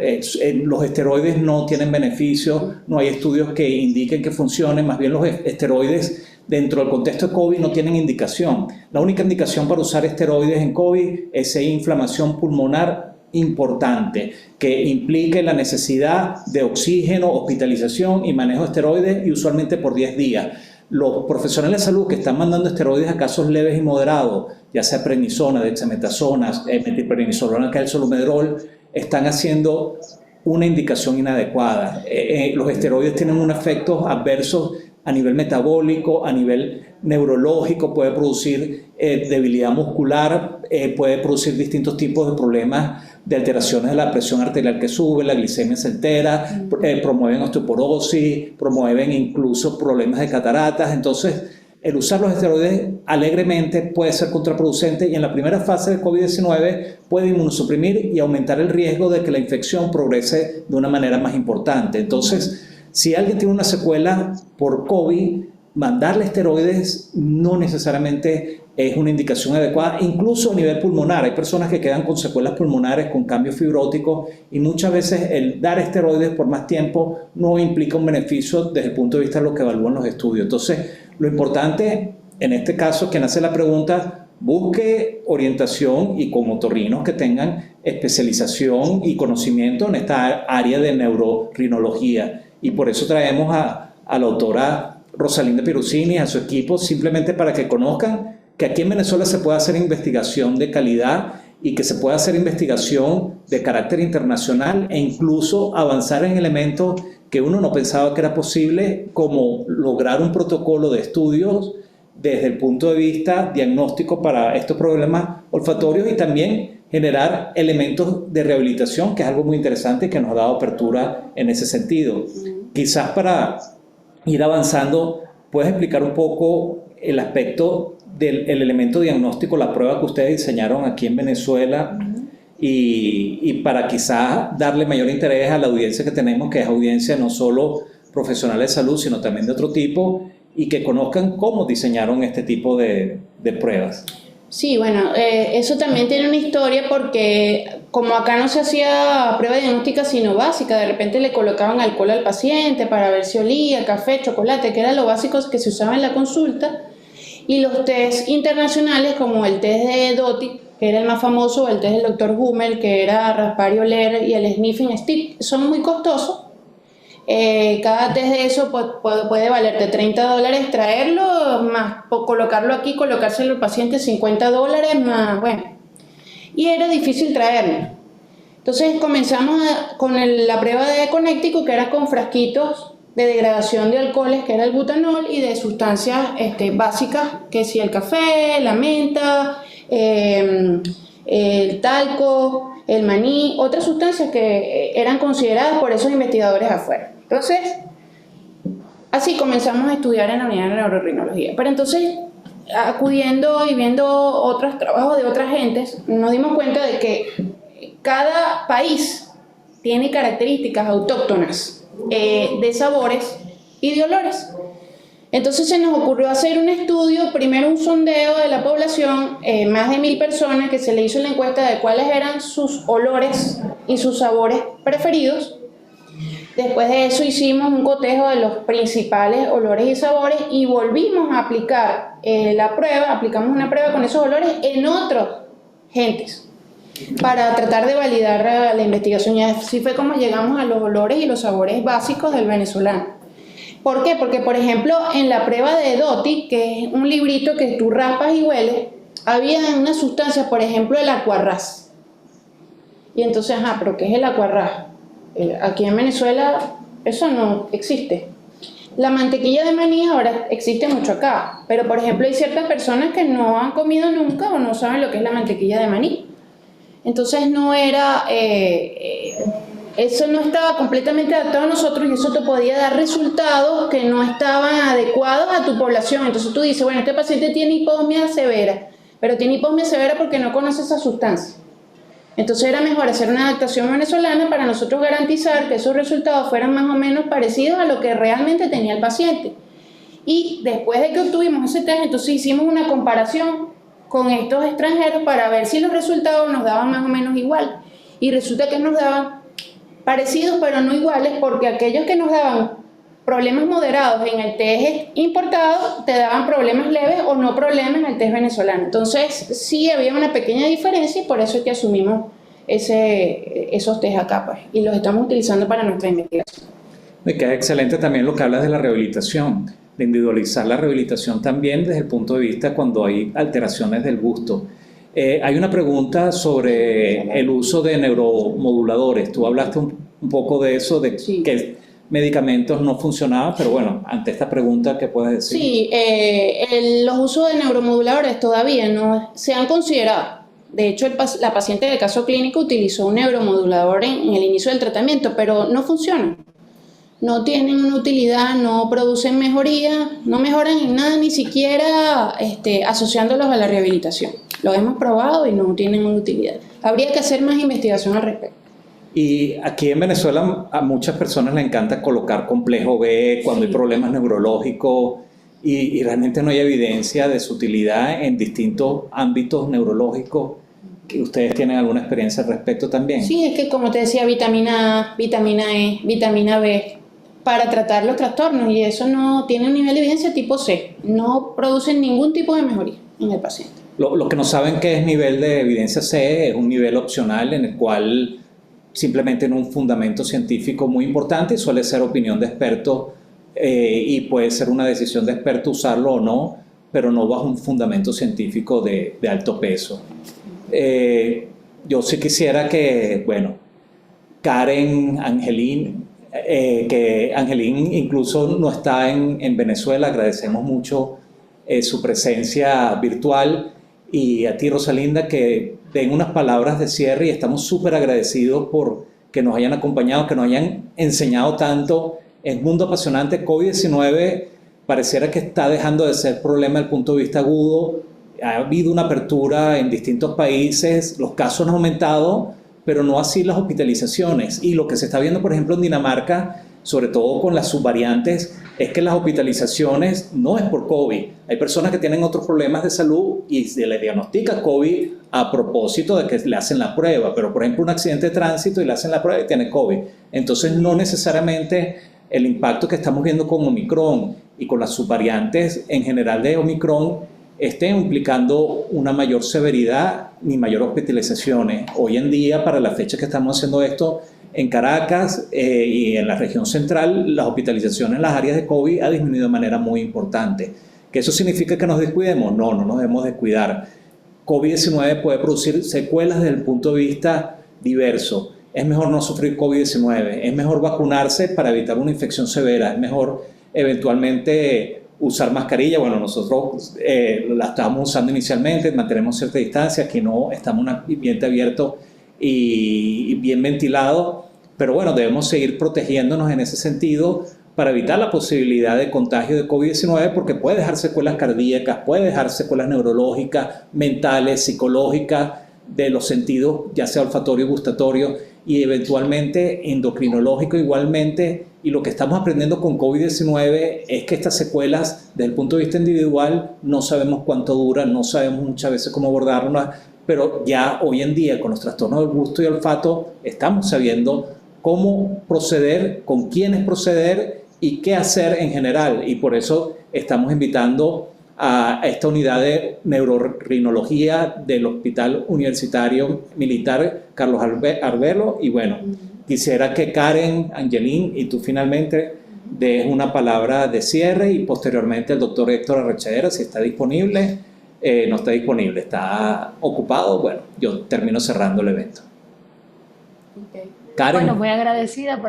Speaker 1: Los esteroides no tienen beneficio, no hay estudios que indiquen que funcionen, más bien los esteroides dentro del contexto de COVID no tienen indicación. La única indicación para usar esteroides en COVID es si hay inflamación pulmonar importante que implique la necesidad de oxígeno, hospitalización y manejo de esteroides, y usualmente por 10 días. Los profesionales de salud que están mandando esteroides a casos leves y moderados, ya sea prednisona, dexametasona, metilprednisolona, que es el Solumedrol, están haciendo una indicación inadecuada. Los esteroides tienen unos efectos adversos a nivel metabólico, a nivel neurológico, puede producir debilidad muscular, puede producir distintos tipos de problemas de alteraciones de la presión arterial que sube, la glicemia se altera, promueven osteoporosis, promueven incluso problemas de cataratas. Entonces, el usar los esteroides alegremente puede ser contraproducente y en la primera fase del COVID-19 puede inmunosuprimir y aumentar el riesgo de que la infección progrese de una manera más importante. Entonces, si alguien tiene una secuela por COVID, mandarle esteroides no necesariamente es una indicación adecuada, incluso a nivel pulmonar. Hay personas que quedan con secuelas pulmonares, con cambios fibróticos, y muchas veces el dar esteroides por más tiempo no implica un beneficio desde el punto de vista de lo que evalúan los estudios. Entonces, lo importante en este caso, quien hace la pregunta, busque orientación y con otorrinos que tengan especialización y conocimiento en esta área de neurorinología. Y por eso traemos a la doctora Rosalinda Pieruzzini, a su equipo, simplemente para que conozcan que aquí en Venezuela se puede hacer investigación de calidad y que se puede hacer investigación de carácter internacional e incluso avanzar en elementos que uno no pensaba que era posible, como lograr un protocolo de estudios desde el punto de vista diagnóstico para estos problemas olfatorios y también generar elementos de rehabilitación, que es algo muy interesante y que nos ha dado apertura en ese sentido. Quizás para ir avanzando, ¿puedes explicar un poco el aspecto del elemento diagnóstico, la prueba que ustedes diseñaron aquí en Venezuela? Y para quizás darle mayor interés a la audiencia que tenemos, que es audiencia no solo profesional de salud, sino también de otro tipo, y que conozcan cómo diseñaron este tipo de pruebas.
Speaker 2: Sí, bueno, eso también tiene una historia porque como acá no se hacía prueba diagnóstica sino básica, de repente le colocaban alcohol al paciente para ver si olía, café, chocolate, que era lo básico que se usaba en la consulta, y los test internacionales como el test de DOTI que era el más famoso, el test del Dr. Hummel, que era raspar y oler, y el sniffing stick, son muy costosos. Cada test de eso puede valerte $30 traerlo, más colocarlo aquí, colocárselo al paciente $50, más, bueno. Y era difícil traerlo. Entonces comenzamos con la prueba de Connecticut, que era con frasquitos de degradación de alcoholes, que era el butanol, y de sustancias básicas, que si el café, la menta, el talco, el maní, otras sustancias que eran consideradas por esos investigadores afuera. Entonces, así comenzamos a estudiar en la unidad de neurorrinología. Pero entonces, acudiendo y viendo otros trabajos de otras gentes, nos dimos cuenta de que cada país tiene características autóctonas de sabores y de olores. Entonces se nos ocurrió hacer un estudio, primero un sondeo de la población, más de 1000 personas, que se le hizo la encuesta de cuáles eran sus olores y sus sabores preferidos. Después de eso hicimos un cotejo de los principales olores y sabores y volvimos a aplicar la prueba, aplicamos una prueba con esos olores en otras gentes para tratar de validar la investigación. Y así fue como llegamos a los olores y los sabores básicos del venezolano. ¿Por qué? Porque, por ejemplo, en la prueba de Doty, que es un librito que tú raspas y hueles, había una sustancia, por ejemplo, el acuarrás. Y entonces, ¿pero qué es el acuarrás? Aquí en Venezuela eso no existe. La mantequilla de maní ahora existe mucho acá, pero, por ejemplo, hay ciertas personas que no han comido nunca o no saben lo que es la mantequilla de maní. Entonces no era, eso no estaba completamente adaptado a nosotros y eso te podía dar resultados que no estaban adecuados a tu población. Entonces tú dices, bueno, este paciente tiene hiposmia severa, pero tiene hiposmia severa porque no conoce esa sustancia. Entonces era mejor hacer una adaptación venezolana para nosotros garantizar que esos resultados fueran más o menos parecidos a lo que realmente tenía el paciente. Y después de que obtuvimos ese test, entonces hicimos una comparación con estos extranjeros para ver si los resultados nos daban más o menos igual. Y resulta que nos daban parecidos pero no iguales, porque aquellos que nos daban problemas moderados en el test importado te daban problemas leves o no problemas en el test venezolano. Entonces sí había una pequeña diferencia y por eso es que asumimos esos test acá, pues, y los estamos utilizando para nuestra investigación.
Speaker 1: Me queda excelente también lo que hablas de la rehabilitación, de individualizar la rehabilitación también desde el punto de vista cuando hay alteraciones del gusto. Hay una pregunta sobre el uso de neuromoduladores. Tú hablaste un poco de eso, de
Speaker 2: sí,
Speaker 1: que medicamentos no funcionaban, pero bueno, ante esta pregunta, ¿qué puedes decir?
Speaker 2: Sí, los usos de neuromoduladores todavía no se han considerado. De hecho, la paciente del caso clínico utilizó un neuromodulador en el inicio del tratamiento, pero no funcionan. No tienen una utilidad, no producen mejoría, no mejoran en nada, ni siquiera asociándolos a la rehabilitación. Lo hemos probado y no tienen una utilidad. Habría que hacer más investigación al respecto.
Speaker 1: Y aquí en Venezuela a muchas personas les encanta colocar complejo B cuando hay problemas neurológicos y realmente no hay evidencia de su utilidad en distintos ámbitos neurológicos. ¿Ustedes tienen alguna experiencia al respecto también?
Speaker 2: Sí, es que como te decía, vitamina A, vitamina E, vitamina B, para tratar los trastornos, y eso no tiene un nivel de evidencia tipo C, no producen ningún tipo de mejoría en el paciente.
Speaker 1: Lo que no saben que es nivel de evidencia C es un nivel opcional en el cual simplemente en un fundamento científico muy importante y suele ser opinión de expertos y puede ser una decisión de experto usarlo o no, pero no bajo un fundamento científico de alto peso. Yo sí quisiera que, bueno, Karen, Angelín, que Angelín incluso no está en Venezuela, agradecemos mucho su presencia virtual, y a ti, Rosalinda, que den unas palabras de cierre, y estamos súper agradecidos por que nos hayan acompañado, que nos hayan enseñado tanto. Es un mundo apasionante. COVID-19 pareciera que está dejando de ser problema desde el punto de vista agudo. Ha habido una apertura en distintos países, los casos han aumentado, pero no así las hospitalizaciones. Y lo que se está viendo, por ejemplo, en Dinamarca, sobre todo con las subvariantes, es que las hospitalizaciones no es por COVID. Hay personas que tienen otros problemas de salud y se les diagnostica COVID a propósito de que le hacen la prueba, pero por ejemplo un accidente de tránsito y le hacen la prueba y tiene COVID. Entonces no necesariamente el impacto que estamos viendo con Omicron y con las subvariantes en general de Omicron estén implicando una mayor severidad ni mayor hospitalizaciones. Hoy en día, para la fecha que estamos haciendo esto, en Caracas y en la región central, las hospitalizaciones en las áreas de COVID ha disminuido de manera muy importante. ¿Que eso significa que nos descuidemos? No, no nos debemos descuidar. COVID-19 puede producir secuelas desde el punto de vista diverso. Es mejor no sufrir COVID-19, es mejor vacunarse para evitar una infección severa, es mejor eventualmente usar mascarilla. Bueno, nosotros la estábamos usando inicialmente, mantenemos cierta distancia, aquí no, estamos en un ambiente abierto y bien ventilado, pero bueno, debemos seguir protegiéndonos en ese sentido para evitar la posibilidad de contagio de COVID-19, porque puede dejar secuelas cardíacas, puede dejar secuelas neurológicas, mentales, psicológicas, de los sentidos, ya sea olfatorio y gustatorio, y eventualmente endocrinológico igualmente. Y lo que estamos aprendiendo con COVID-19 es que estas secuelas, desde el punto de vista individual, no sabemos cuánto duran, no sabemos muchas veces cómo abordarlas, pero ya hoy en día con los trastornos del gusto y olfato estamos sabiendo cómo proceder, con quiénes proceder y qué hacer en general. Y por eso estamos invitando a esta unidad de neurorrinología del Hospital Universitario Militar Carlos Arbelo. Y bueno, quisiera que Karen, Angelín y tú finalmente des una palabra de cierre, y posteriormente el doctor Héctor Arrechedera, si está disponible. No está disponible, está ocupado. Bueno, yo termino cerrando el evento.
Speaker 2: Okay.
Speaker 1: Karen.
Speaker 3: Bueno, muy agradecida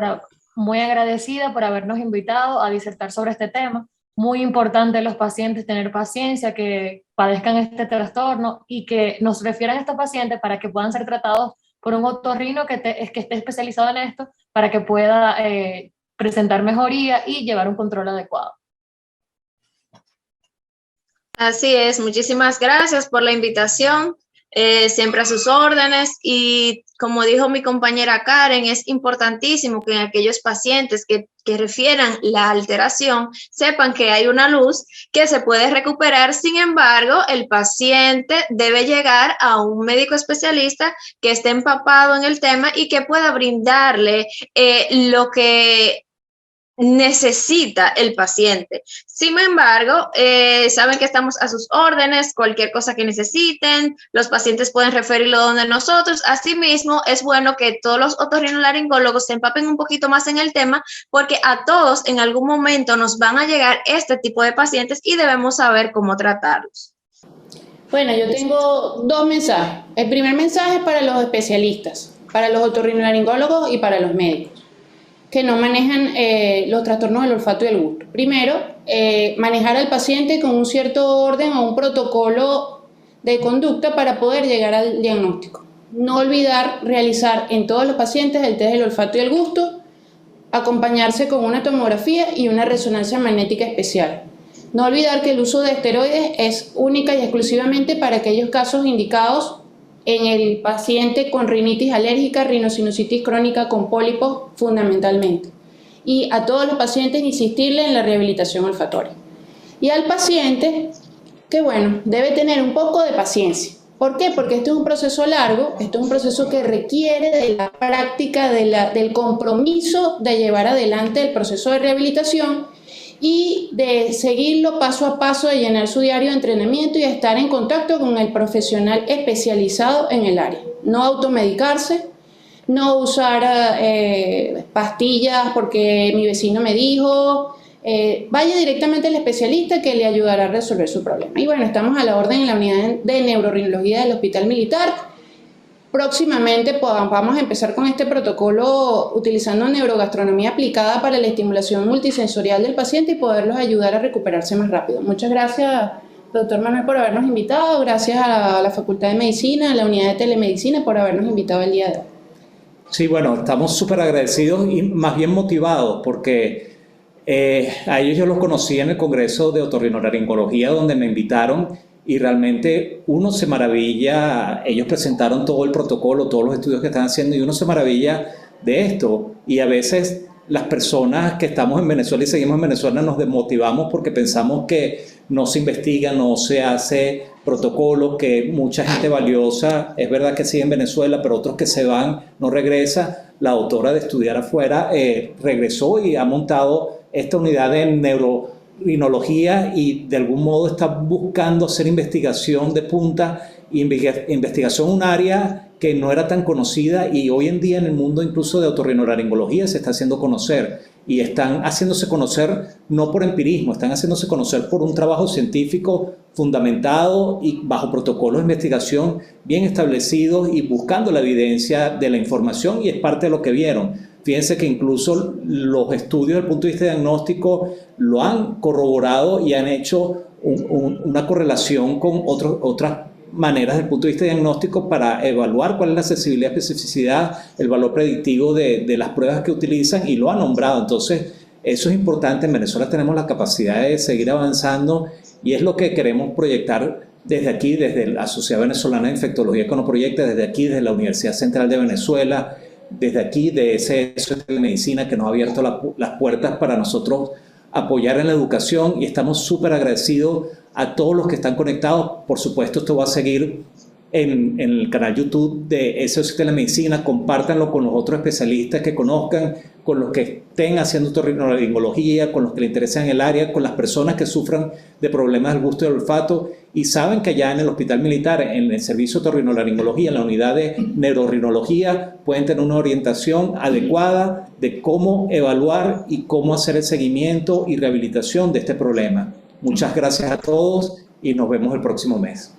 Speaker 3: por habernos invitado a disertar sobre este tema. Muy importante los pacientes tener paciencia, que padezcan este trastorno y que nos refieran a estos pacientes para que puedan ser tratados por un otorrino que esté especializado en esto, para que pueda presentar mejoría y llevar un control adecuado.
Speaker 4: Así es, muchísimas gracias por la invitación, siempre a sus órdenes, y como dijo mi compañera Karen, es importantísimo que aquellos pacientes que refieran la alteración sepan que hay una luz que se puede recuperar. Sin embargo, el paciente debe llegar a un médico especialista que esté empapado en el tema y que pueda brindarle lo que necesita el paciente. Sin embargo, saben que estamos a sus órdenes, cualquier cosa que necesiten, los pacientes pueden referirlo donde nosotros. Asimismo, es bueno que todos los otorrinolaringólogos se empapen un poquito más en el tema, porque a todos en algún momento nos van a llegar este tipo de pacientes y debemos saber cómo tratarlos.
Speaker 2: Bueno, yo tengo dos mensajes. El primer mensaje es para los especialistas, para los otorrinolaringólogos y para los médicos que no manejan los trastornos del olfato y el gusto. Primero, manejar al paciente con un cierto orden o un protocolo de conducta para poder llegar al diagnóstico. No olvidar realizar en todos los pacientes el test del olfato y el gusto, acompañarse con una tomografía y una resonancia magnética especial. No olvidar que el uso de esteroides es única y exclusivamente para aquellos casos indicados en el paciente con rinitis alérgica, rinosinusitis crónica con pólipos fundamentalmente. Y a todos los pacientes insistirle en la rehabilitación olfatoria. Y al paciente, que bueno, debe tener un poco de paciencia. ¿Por qué? Porque esto es un proceso largo, esto es un proceso que requiere de la práctica, del compromiso de llevar adelante el proceso de rehabilitación y de seguirlo paso a paso, de llenar su diario de entrenamiento y estar en contacto con el profesional especializado en el área. No automedicarse, no usar pastillas porque mi vecino me dijo. Vaya directamente al especialista que le ayudará a resolver su problema. Y bueno, estamos a la orden en la unidad de neurorrinología del Hospital Militar. Próximamente vamos a empezar con este protocolo utilizando neurogastronomía aplicada para la estimulación multisensorial del paciente y poderlos ayudar a recuperarse más rápido. Muchas gracias, doctor Manuel, por habernos invitado. Gracias a la Facultad de Medicina, a la unidad de telemedicina por habernos invitado el día de hoy.
Speaker 1: Sí, bueno, estamos súper agradecidos y más bien motivados porque a ellos yo los conocí en el Congreso de Otorrinolaringología donde me invitaron. Y realmente uno se maravilla, ellos presentaron todo el protocolo, todos los estudios que están haciendo y uno se maravilla de esto. Y a veces las personas que estamos en Venezuela y seguimos en Venezuela nos desmotivamos porque pensamos que no se investiga, no se hace protocolo, que mucha gente valiosa, es verdad que sigue en Venezuela, pero otros que se van no regresa. La autora de Estudiar Afuera regresó y ha montado esta unidad de rinología y de algún modo está buscando hacer investigación de punta, investigación en un área que no era tan conocida y hoy en día en el mundo incluso de otorrinolaringología se está haciendo conocer y están haciéndose conocer no por empirismo, están haciéndose conocer por un trabajo científico fundamentado y bajo protocolos de investigación bien establecidos y buscando la evidencia de la información y es parte de lo que vieron. Fíjense que incluso los estudios desde el punto de vista diagnóstico lo han corroborado y han hecho una correlación con otras maneras desde el punto de vista diagnóstico para evaluar cuál es la accesibilidad, especificidad, el valor predictivo de las pruebas que utilizan y lo han nombrado. Entonces, eso es importante. En Venezuela tenemos la capacidad de seguir avanzando y es lo que queremos proyectar desde aquí, desde la Sociedad Venezolana de Infectología Econoproyecta, desde aquí, desde la Universidad Central de Venezuela, desde aquí, de ESO de Medicina, que nos ha abierto las puertas para nosotros apoyar en la educación y estamos súper agradecidos a todos los que están conectados. Por supuesto, esto va a seguir en el canal YouTube de ESO de la Medicina. Compártanlo con los otros especialistas que conozcan, con los que estén haciendo otorrinolaringología, con los que les interesen el área, con las personas que sufran de problemas del gusto y del olfato. Y saben que allá en el Hospital Militar, en el servicio de otorrinolaringología, en la unidad de neurorrinología, pueden tener una orientación adecuada de cómo evaluar y cómo hacer el seguimiento y rehabilitación de este problema. Muchas gracias a todos y nos vemos el próximo mes.